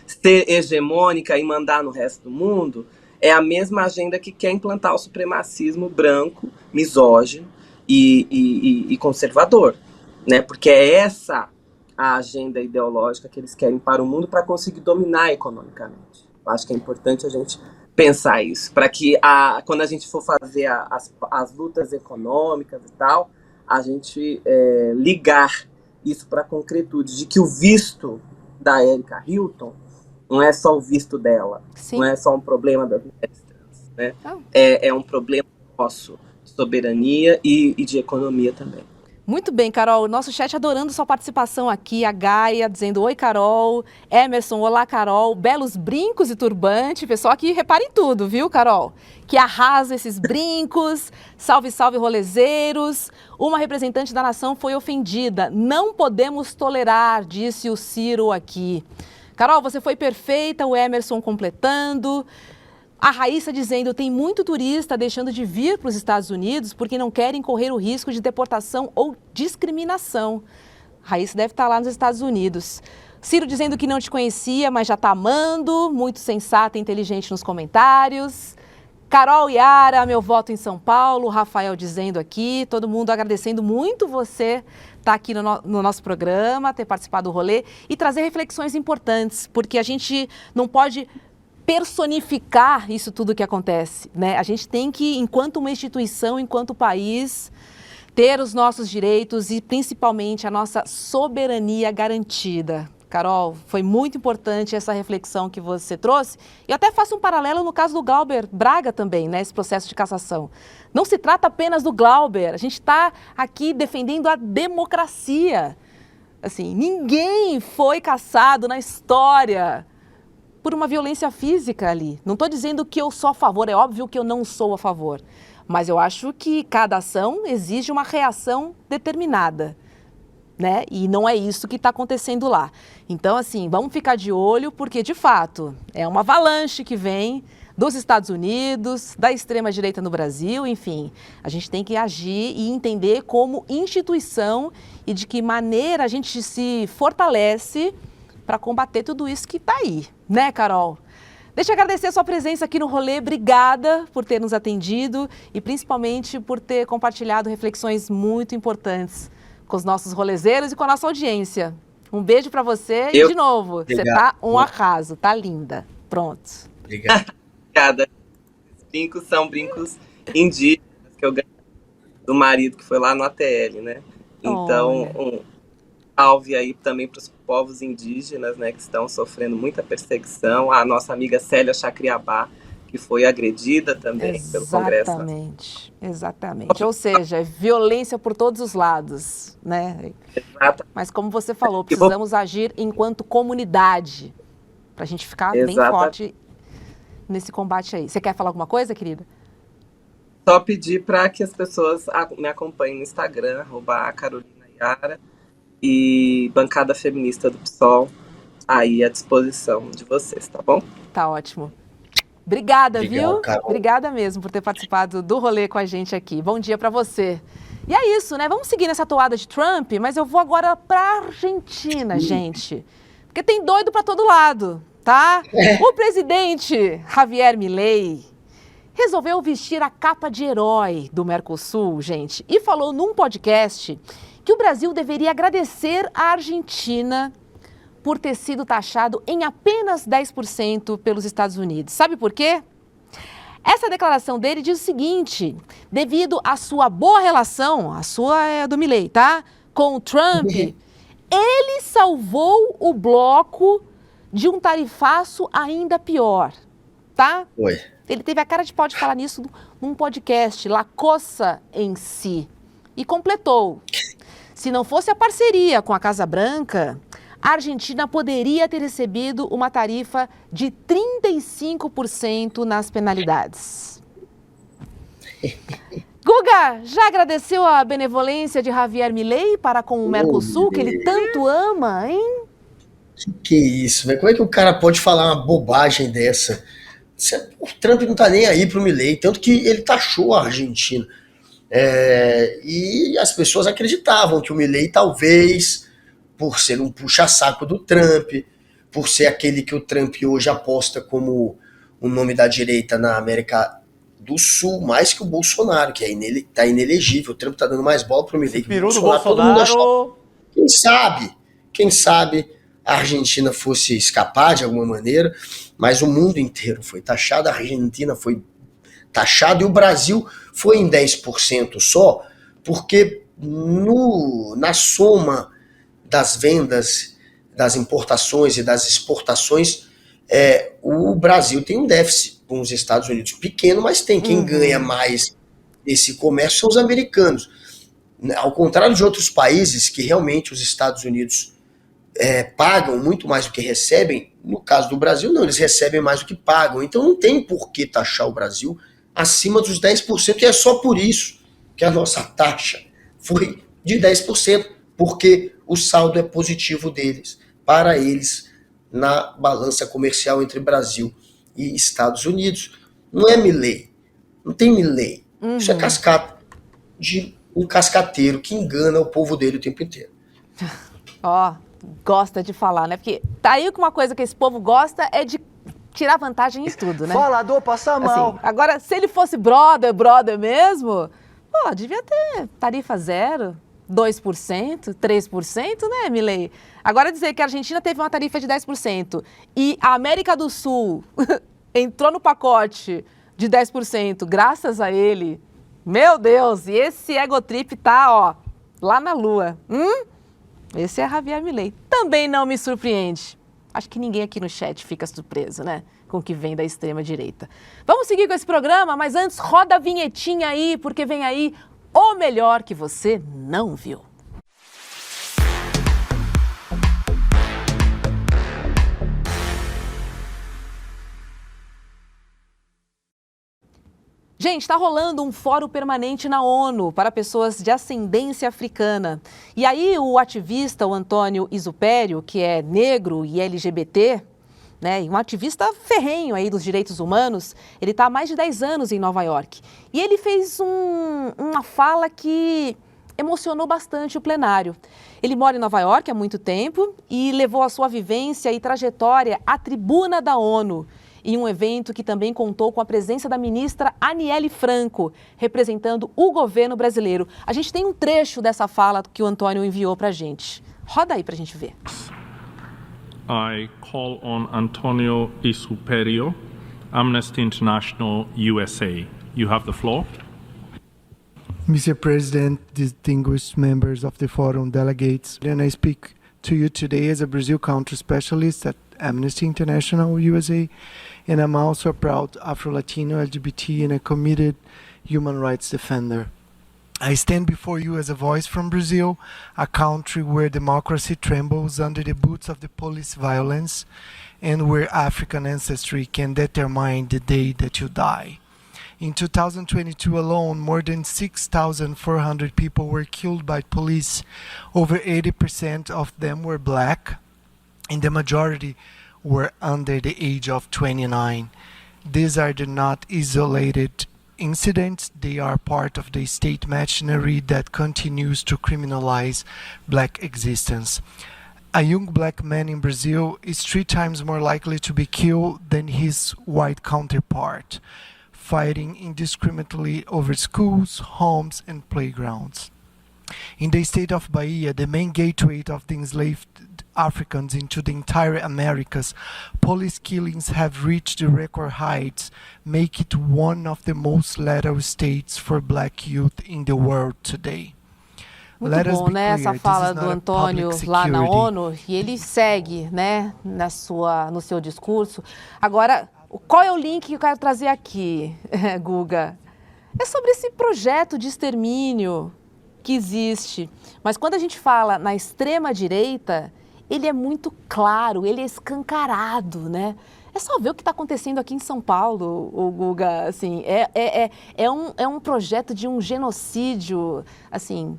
Speaker 10: Ser hegemônica e mandar no resto do mundo, é a mesma agenda que quer implantar o supremacismo branco, misógino e conservador, né? Porque é essa a agenda ideológica que eles querem para o mundo para conseguir dominar economicamente. Eu acho que é importante a gente pensar isso, para que quando a gente for fazer as lutas econômicas e tal, a gente ligar isso para a concretude, de que o visto da Erika Hilton não é só o visto dela, Sim. Não é só um problema das mulheres trans, né? É um problema nosso, de soberania e de economia também.
Speaker 5: Muito bem, Carol. Nosso chat adorando sua participação aqui. A Gaia dizendo oi, Carol. Emerson, olá, Carol. Belos brincos e turbante. Pessoal aqui, repare em tudo, viu, Carol? Que arrasa esses brincos. Salve, salve, rolezeiros. Uma representante da nação foi ofendida. Não podemos tolerar, disse o Ciro aqui. Carol, você foi perfeita. O Emerson completando. A Raíssa dizendo, tem muito turista deixando de vir para os Estados Unidos porque não querem correr o risco de deportação ou discriminação. A Raíssa deve estar lá nos Estados Unidos. Ciro dizendo que não te conhecia, mas já está amando. Muito sensata e inteligente nos comentários. Carol Yara, meu voto em São Paulo. Rafael dizendo aqui, todo mundo agradecendo muito você estar aqui no nosso programa, ter participado do rolê e trazer reflexões importantes, porque a gente não pode personificar isso tudo que acontece, né? A gente tem que, enquanto uma instituição, enquanto país, ter os nossos direitos e principalmente a nossa soberania garantida. Carol, foi muito importante essa reflexão que você trouxe. E até faço um paralelo no caso do Glauber Braga também, né? Esse processo de cassação. Não se trata apenas do Glauber, a gente está aqui defendendo a democracia. Assim, ninguém foi cassado na história por uma violência física ali. Não estou dizendo que eu sou a favor, é óbvio que eu não sou a favor. Mas eu acho que cada ação exige uma reação determinada, né? E não é isso que está acontecendo lá. Então, assim, vamos ficar de olho, porque, de fato, é uma avalanche que vem dos Estados Unidos, da extrema-direita no Brasil, enfim. A gente tem que agir e entender como instituição e de que maneira a gente se fortalece para combater tudo isso que está aí, né, Carol? Deixa eu agradecer a sua presença aqui no Rolê. Obrigada por ter nos atendido e principalmente por ter compartilhado reflexões muito importantes com os nossos rolezeiros e com a nossa audiência. Um beijo para você e, de novo, você tá um arraso, tá linda. Pronto.
Speaker 2: Obrigado.
Speaker 10: Obrigada. Os brincos são brincos indígenas que eu ganhei do marido que foi lá no ATL, né? Então, um salve aí também para os povos indígenas, né, que estão sofrendo muita perseguição. A nossa amiga Célia Chacriabá, que foi agredida também pelo Congresso.
Speaker 5: Exatamente. Ou seja, é violência por todos os lados, né?
Speaker 10: Exato.
Speaker 5: Mas como você falou, precisamos agir enquanto comunidade para a gente ficar bem forte nesse combate aí. Você quer falar alguma coisa, querida?
Speaker 10: Só pedir para que as pessoas me acompanhem no Instagram, @CarolinaYara, e Bancada Feminista do PSOL, aí à disposição de vocês, tá bom?
Speaker 5: Tá ótimo. Obrigada, viu?
Speaker 2: Carol.
Speaker 5: Obrigada mesmo por ter participado do Rolê com a gente aqui. Bom dia para você. E é isso, né? Vamos seguir nessa toada de Trump, mas eu vou agora pra Argentina, gente. Porque tem doido para todo lado, tá? O presidente Javier Milei resolveu vestir a capa de herói do Mercosul, gente, e falou num podcast que o Brasil deveria agradecer a Argentina por ter sido taxado em apenas 10% pelos Estados Unidos. Sabe por quê? Essa declaração dele diz o seguinte: devido à sua boa relação, a sua é do Milei, tá? Com o Trump, ele salvou o bloco de um tarifaço ainda pior, tá?
Speaker 2: Oi.
Speaker 5: Ele teve a cara de pau de falar nisso num podcast, La Coça em Si, e completou: se não fosse a parceria com a Casa Branca, a Argentina poderia ter recebido uma tarifa de 35% nas penalidades. Guga, já agradeceu a benevolência de Javier Milei para com o Mercosul, que ele tanto ama, hein?
Speaker 2: Que isso, velho? Como é que o cara pode falar uma bobagem dessa? O Trump não tá nem aí pro Milei, tanto que ele taxou a Argentina. E as pessoas acreditavam que o Milei, talvez, por ser um puxa-saco do Trump, por ser aquele que o Trump hoje aposta como o nome da direita na América do Sul, mais que o Bolsonaro, que tá inelegível. O Trump tá dando mais bola pro Milei que o Bolsonaro. Todo mundo achou. Quem sabe a Argentina fosse escapar de alguma maneira, mas o mundo inteiro foi taxado, a Argentina foi taxado e o Brasil foi em 10% só, porque na soma das vendas, das importações e das exportações, o Brasil tem um déficit com os Estados Unidos pequeno, mas tem quem ganha mais esse comércio são os americanos. Ao contrário de outros países que realmente os Estados Unidos pagam muito mais do que recebem, no caso do Brasil não, eles recebem mais do que pagam, então não tem por que taxar o Brasil acima dos 10%, e é só por isso que a nossa taxa foi de 10%, porque o saldo é positivo deles, para eles, na balança comercial entre Brasil e Estados Unidos. Não é Milei, não tem Milei, isso é cascata de um cascateiro que engana o povo dele o tempo inteiro.
Speaker 5: Gosta de falar, né? Porque tá aí que uma coisa que esse povo gosta é de tirar vantagem em tudo, né?
Speaker 9: Falador passa mal.
Speaker 5: Assim, agora, se ele fosse brother mesmo, devia ter tarifa zero, 2%, 3%, né, Milei? Agora dizer que a Argentina teve uma tarifa de 10% e a América do Sul entrou no pacote de 10% graças a ele, meu Deus, e esse egotrip tá, lá na lua. Esse é Javier Milei. Também não me surpreende. Acho que ninguém aqui no chat fica surpreso, né? Com o que vem da extrema-direita. Vamos seguir com esse programa, mas antes roda a vinhetinha aí, porque vem aí o melhor que você não viu. Gente, está rolando um fórum permanente na ONU para pessoas de ascendência africana. E aí o ativista, o Antônio Exupério, que é negro e LGBT, né, um ativista ferrenho aí dos direitos humanos, ele está há mais de 10 anos em Nova York. E ele fez uma fala que emocionou bastante o plenário. Ele mora em Nova York há muito tempo e levou a sua vivência e trajetória à tribuna da ONU, em um evento que também contou com a presença da ministra Aniele Franco, representando o governo brasileiro. A gente tem um trecho dessa fala que o Antônio enviou para a gente. Roda aí para a gente ver.
Speaker 11: I call on Antonio E. Superior, Amnesty International USA. You have the floor.
Speaker 12: Mr. President, distinguished members of the forum, delegates, and I speak to you today as a Brazil country specialist at Amnesty International USA, and I'm also a proud Afro-Latino, LGBT, and a committed human rights defender. I stand before you as a voice from Brazil, a country where democracy trembles under the boots of the police violence, and where African ancestry can determine the day that you die. In 2022 alone, more than 6,400 people were killed by police. Over 80% of them were black, and the majority were under the age of 29. These are not isolated incidents. They are part of the state machinery that continues to criminalize black existence. A young black man in Brazil is 3 times more likely to be killed than his white counterpart, fighting indiscriminately over schools, homes, and playgrounds. In the state of Bahia, the main gateway of the enslaved Africans into the entire Americas, police killings have reached the record heights, making it one of the most lethal states for black youth in the world today.
Speaker 5: Muito bom, né, essa fala do Antônio lá na ONU, e ele segue, né, no seu discurso. Agora, qual é o link que eu quero trazer aqui, Guga? É sobre esse projeto de extermínio que existe. Mas quando a gente fala na extrema-direita, ele é muito claro, ele é escancarado, né? É só ver o que está acontecendo aqui em São Paulo, o Guga, assim, é um projeto de um genocídio, assim,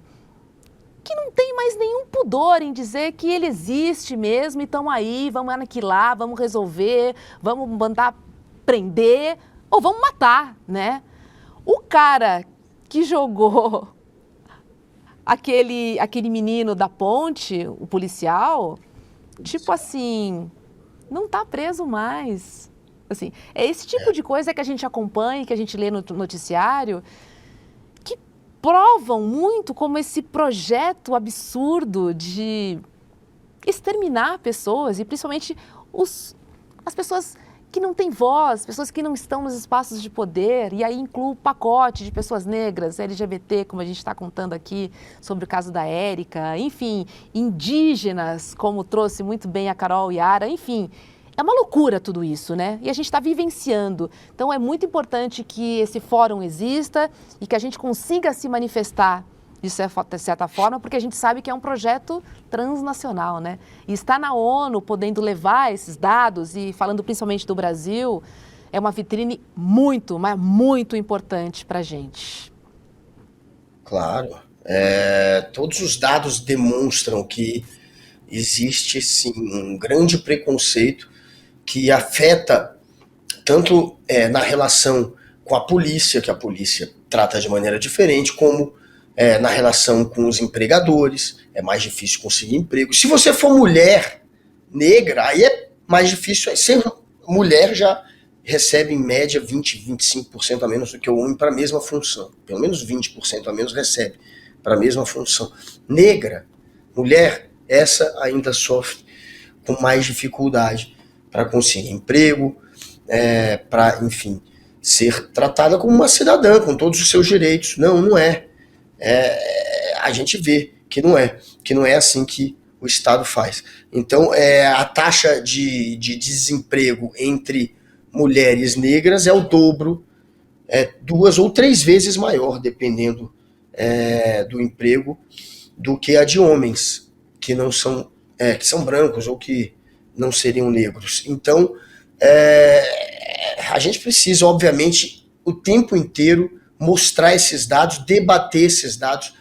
Speaker 5: que não tem mais nenhum pudor em dizer que ele existe mesmo e estão aí, vamos aniquilar, vamos resolver, vamos mandar prender ou vamos matar, né? O cara que jogou aquele menino da ponte, o policial, tipo assim, não está preso mais. Assim, é esse tipo de coisa que a gente acompanha, que a gente lê no noticiário, que provam muito como esse projeto absurdo de exterminar pessoas, e principalmente as pessoas que não têm voz, pessoas que não estão nos espaços de poder, e aí inclui o pacote de pessoas negras, LGBT, como a gente está contando aqui sobre o caso da Érica, enfim, indígenas, como trouxe muito bem a Carol Yara, enfim, é uma loucura tudo isso, né? E a gente está vivenciando. Então é muito importante que esse fórum exista e que a gente consiga se manifestar de certa forma, porque a gente sabe que é um projeto transnacional, né? E estar na ONU, podendo levar esses dados e falando principalmente do Brasil, é uma vitrine muito, mas muito importante para a gente.
Speaker 2: Claro. Todos os dados demonstram que existe, sim, um grande preconceito que afeta tanto na relação com a polícia, que a polícia trata de maneira diferente, como na relação com os empregadores, é mais difícil conseguir emprego. Se você for mulher negra, aí é mais difícil. Ser mulher já recebe em média 20, 25% a menos do que o homem para a mesma função. Pelo menos 20% a menos recebe para a mesma função. Negra, mulher, essa ainda sofre com mais dificuldade para conseguir emprego, para, enfim, ser tratada como uma cidadã, com todos os seus direitos. Não é. A gente vê que não é assim que o Estado faz. Então, a taxa de desemprego entre mulheres negras é o dobro, 2 ou 3 vezes maior, dependendo do emprego, do que a de homens, que não são, que são brancos ou que não seriam negros. Então, a gente precisa, obviamente, o tempo inteiro mostrar esses dados, debater esses dados,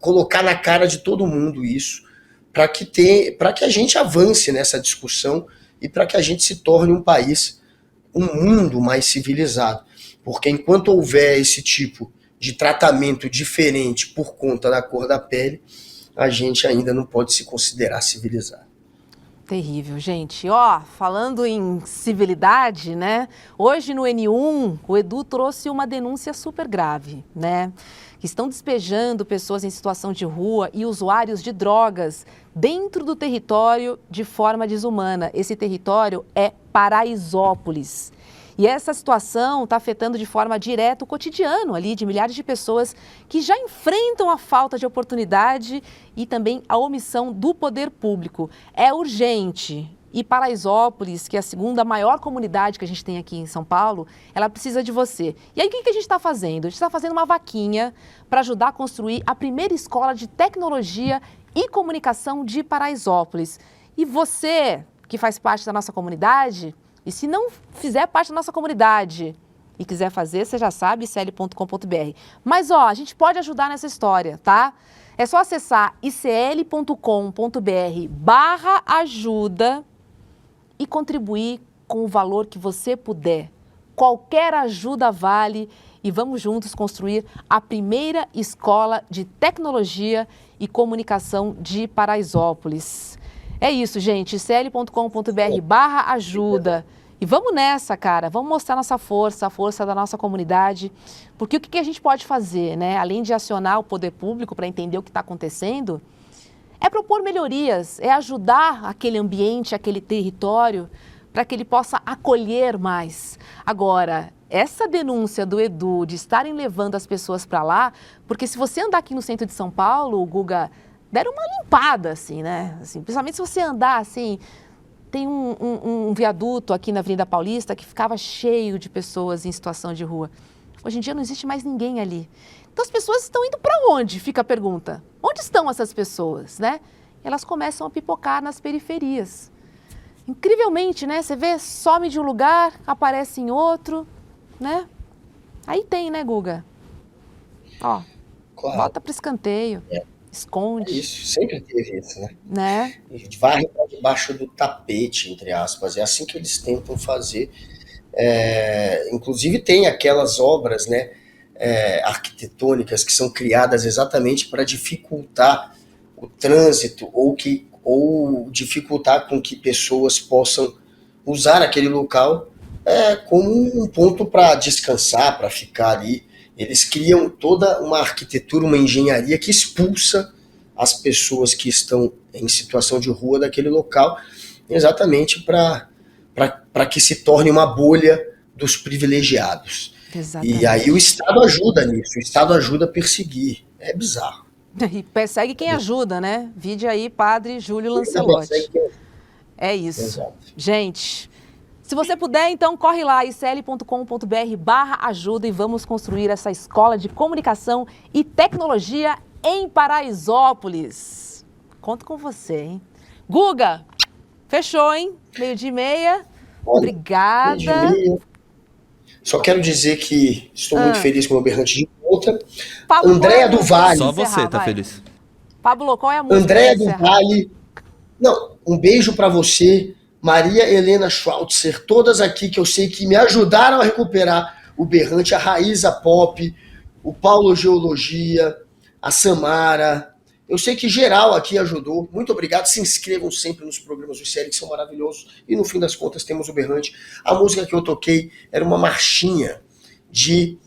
Speaker 2: colocar na cara de todo mundo isso, para que a gente avance nessa discussão e para que a gente se torne um mundo mais civilizado. Porque enquanto houver esse tipo de tratamento diferente por conta da cor da pele, a gente ainda não pode se considerar civilizado.
Speaker 5: Terrível, gente. Ó, falando em civilidade, né? Hoje no N1, o Edu trouxe uma denúncia super grave, né? Que estão despejando pessoas em situação de rua e usuários de drogas dentro do território de forma desumana. Esse território é Paraisópolis. E essa situação está afetando de forma direta o cotidiano ali de milhares de pessoas que já enfrentam a falta de oportunidade e também a omissão do poder público. É urgente. E Paraisópolis, que é a segunda maior comunidade que a gente tem aqui em São Paulo, ela precisa de você. E aí o que a gente está fazendo? A gente está fazendo uma vaquinha para ajudar a construir a primeira escola de tecnologia e comunicação de Paraisópolis. E você, que faz parte da nossa comunidade, e se não fizer parte da nossa comunidade e quiser fazer, você já sabe, icl.com.br. Mas, ó, a gente pode ajudar nessa história, tá? É só acessar icl.com.br/ajuda e contribuir com o valor que você puder. Qualquer ajuda vale e vamos juntos construir a primeira escola de tecnologia e comunicação de Paraisópolis. É isso, gente, icl.com.br/ajuda. E vamos nessa, cara, vamos mostrar nossa força, a força da nossa comunidade, porque o que a gente pode fazer, né? Além de acionar o poder público para entender o que está acontecendo, é propor melhorias, é ajudar aquele ambiente, aquele território, para que ele possa acolher mais. Agora, essa denúncia do Edu de estarem levando as pessoas para lá, porque se você andar aqui no centro de São Paulo, Guga, deram uma limpada, assim, né? Assim, principalmente se você andar, assim, tem um viaduto aqui na Avenida Paulista que ficava cheio de pessoas em situação de rua. Hoje em dia não existe mais ninguém ali. Então as pessoas estão indo para onde? Fica a pergunta. Onde estão essas pessoas, né? Elas começam a pipocar nas periferias. Incrivelmente, né? Você vê, some de um lugar, aparece em outro, né? Aí tem, né, Guga? Ó, claro. Bota para escanteio. Esconde.
Speaker 2: Isso, sempre teve isso, né? Varre para debaixo do tapete, entre aspas. É assim que eles tentam fazer. Inclusive tem aquelas obras, né, arquitetônicas que são criadas exatamente para dificultar o trânsito ou dificultar com que pessoas possam usar aquele local como um ponto para descansar, para ficar ali. Eles criam toda uma arquitetura, uma engenharia que expulsa as pessoas que estão em situação de rua daquele local, exatamente para que se torne uma bolha dos privilegiados. Exatamente. E aí o Estado ajuda nisso, o Estado ajuda a perseguir. É bizarro.
Speaker 5: E persegue quem ajuda, né? Vide aí, Padre Júlio Lancelotti. É isso. Exato. Gente... Se você puder, então corre lá, icl.com.br/ajuda e vamos construir essa escola de comunicação e tecnologia em Paraisópolis. Conto com você, hein? Guga, fechou, hein? 12:30. Obrigada.
Speaker 2: 12:30. Só quero dizer que estou muito feliz com o meu berrante de volta.
Speaker 5: Pablo,
Speaker 2: Andréa do Vale.
Speaker 6: Só você tá feliz.
Speaker 5: Pablo, qual é a música?
Speaker 2: Andréa do Vale. Não, um beijo pra você. Maria Helena Schwautzer, todas aqui que eu sei que me ajudaram a recuperar o berrante, a Raíza Pop, o Paulo Geologia, a Samara. Eu sei que geral aqui ajudou. Muito obrigado. Se inscrevam sempre nos programas do ICL, que são maravilhosos. E no fim das contas temos o berrante. A música que eu toquei era uma marchinha de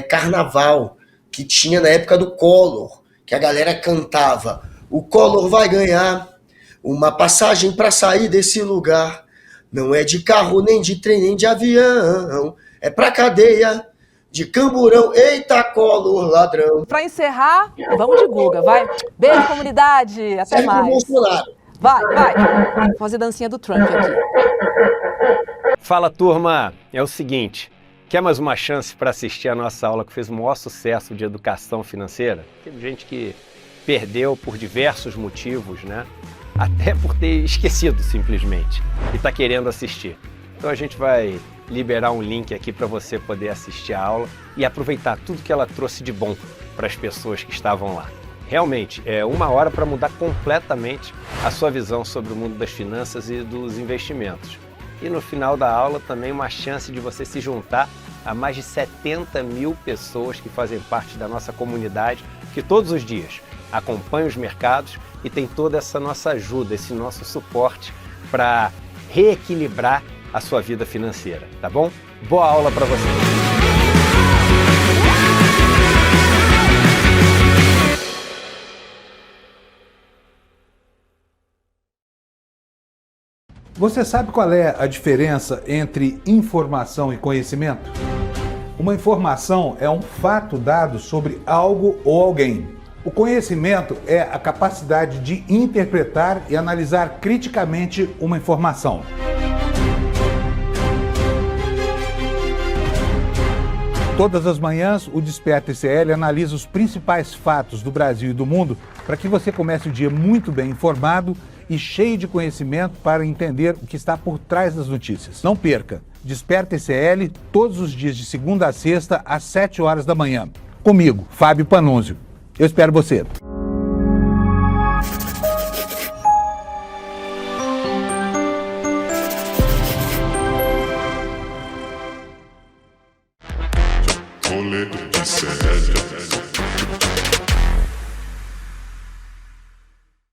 Speaker 2: carnaval que tinha na época do Collor, que a galera cantava: o Collor vai ganhar uma passagem para sair desse lugar. Não é de carro, nem de trem, nem de avião. É pra cadeia de Camburão. Eita, Collor, ladrão.
Speaker 5: Para encerrar, vamos de Guga, vai. Beijo, comunidade. Até mais. Vai. Vou fazer dancinha do Trump aqui.
Speaker 13: Fala, turma. É o seguinte. Quer mais uma chance para assistir a nossa aula que fez o maior sucesso de educação financeira? Teve gente que perdeu por diversos motivos, né? Até por ter esquecido, simplesmente, e está querendo assistir. Então a gente vai liberar um link aqui para você poder assistir a aula e aproveitar tudo que ela trouxe de bom para as pessoas que estavam lá. Realmente, é uma hora para mudar completamente a sua visão sobre o mundo das finanças e dos investimentos. E no final da aula também uma chance de você se juntar a mais de 70 mil pessoas que fazem parte da nossa comunidade, que todos os dias acompanham os mercados e tem toda essa nossa ajuda, esse nosso suporte para reequilibrar a sua vida financeira, tá bom? Boa aula para você!
Speaker 14: Você sabe qual é a diferença entre informação e conhecimento? Uma informação é um fato dado sobre algo ou alguém. O conhecimento é a capacidade de interpretar e analisar criticamente uma informação. Todas as manhãs, o Desperta ICL analisa os principais fatos do Brasil e do mundo para que você comece o dia muito bem informado e cheio de conhecimento para entender o que está por trás das notícias. Não perca! Desperta ICL todos os dias de segunda a sexta às 7 horas da manhã. Comigo, Fábio Panunzio. Eu espero você.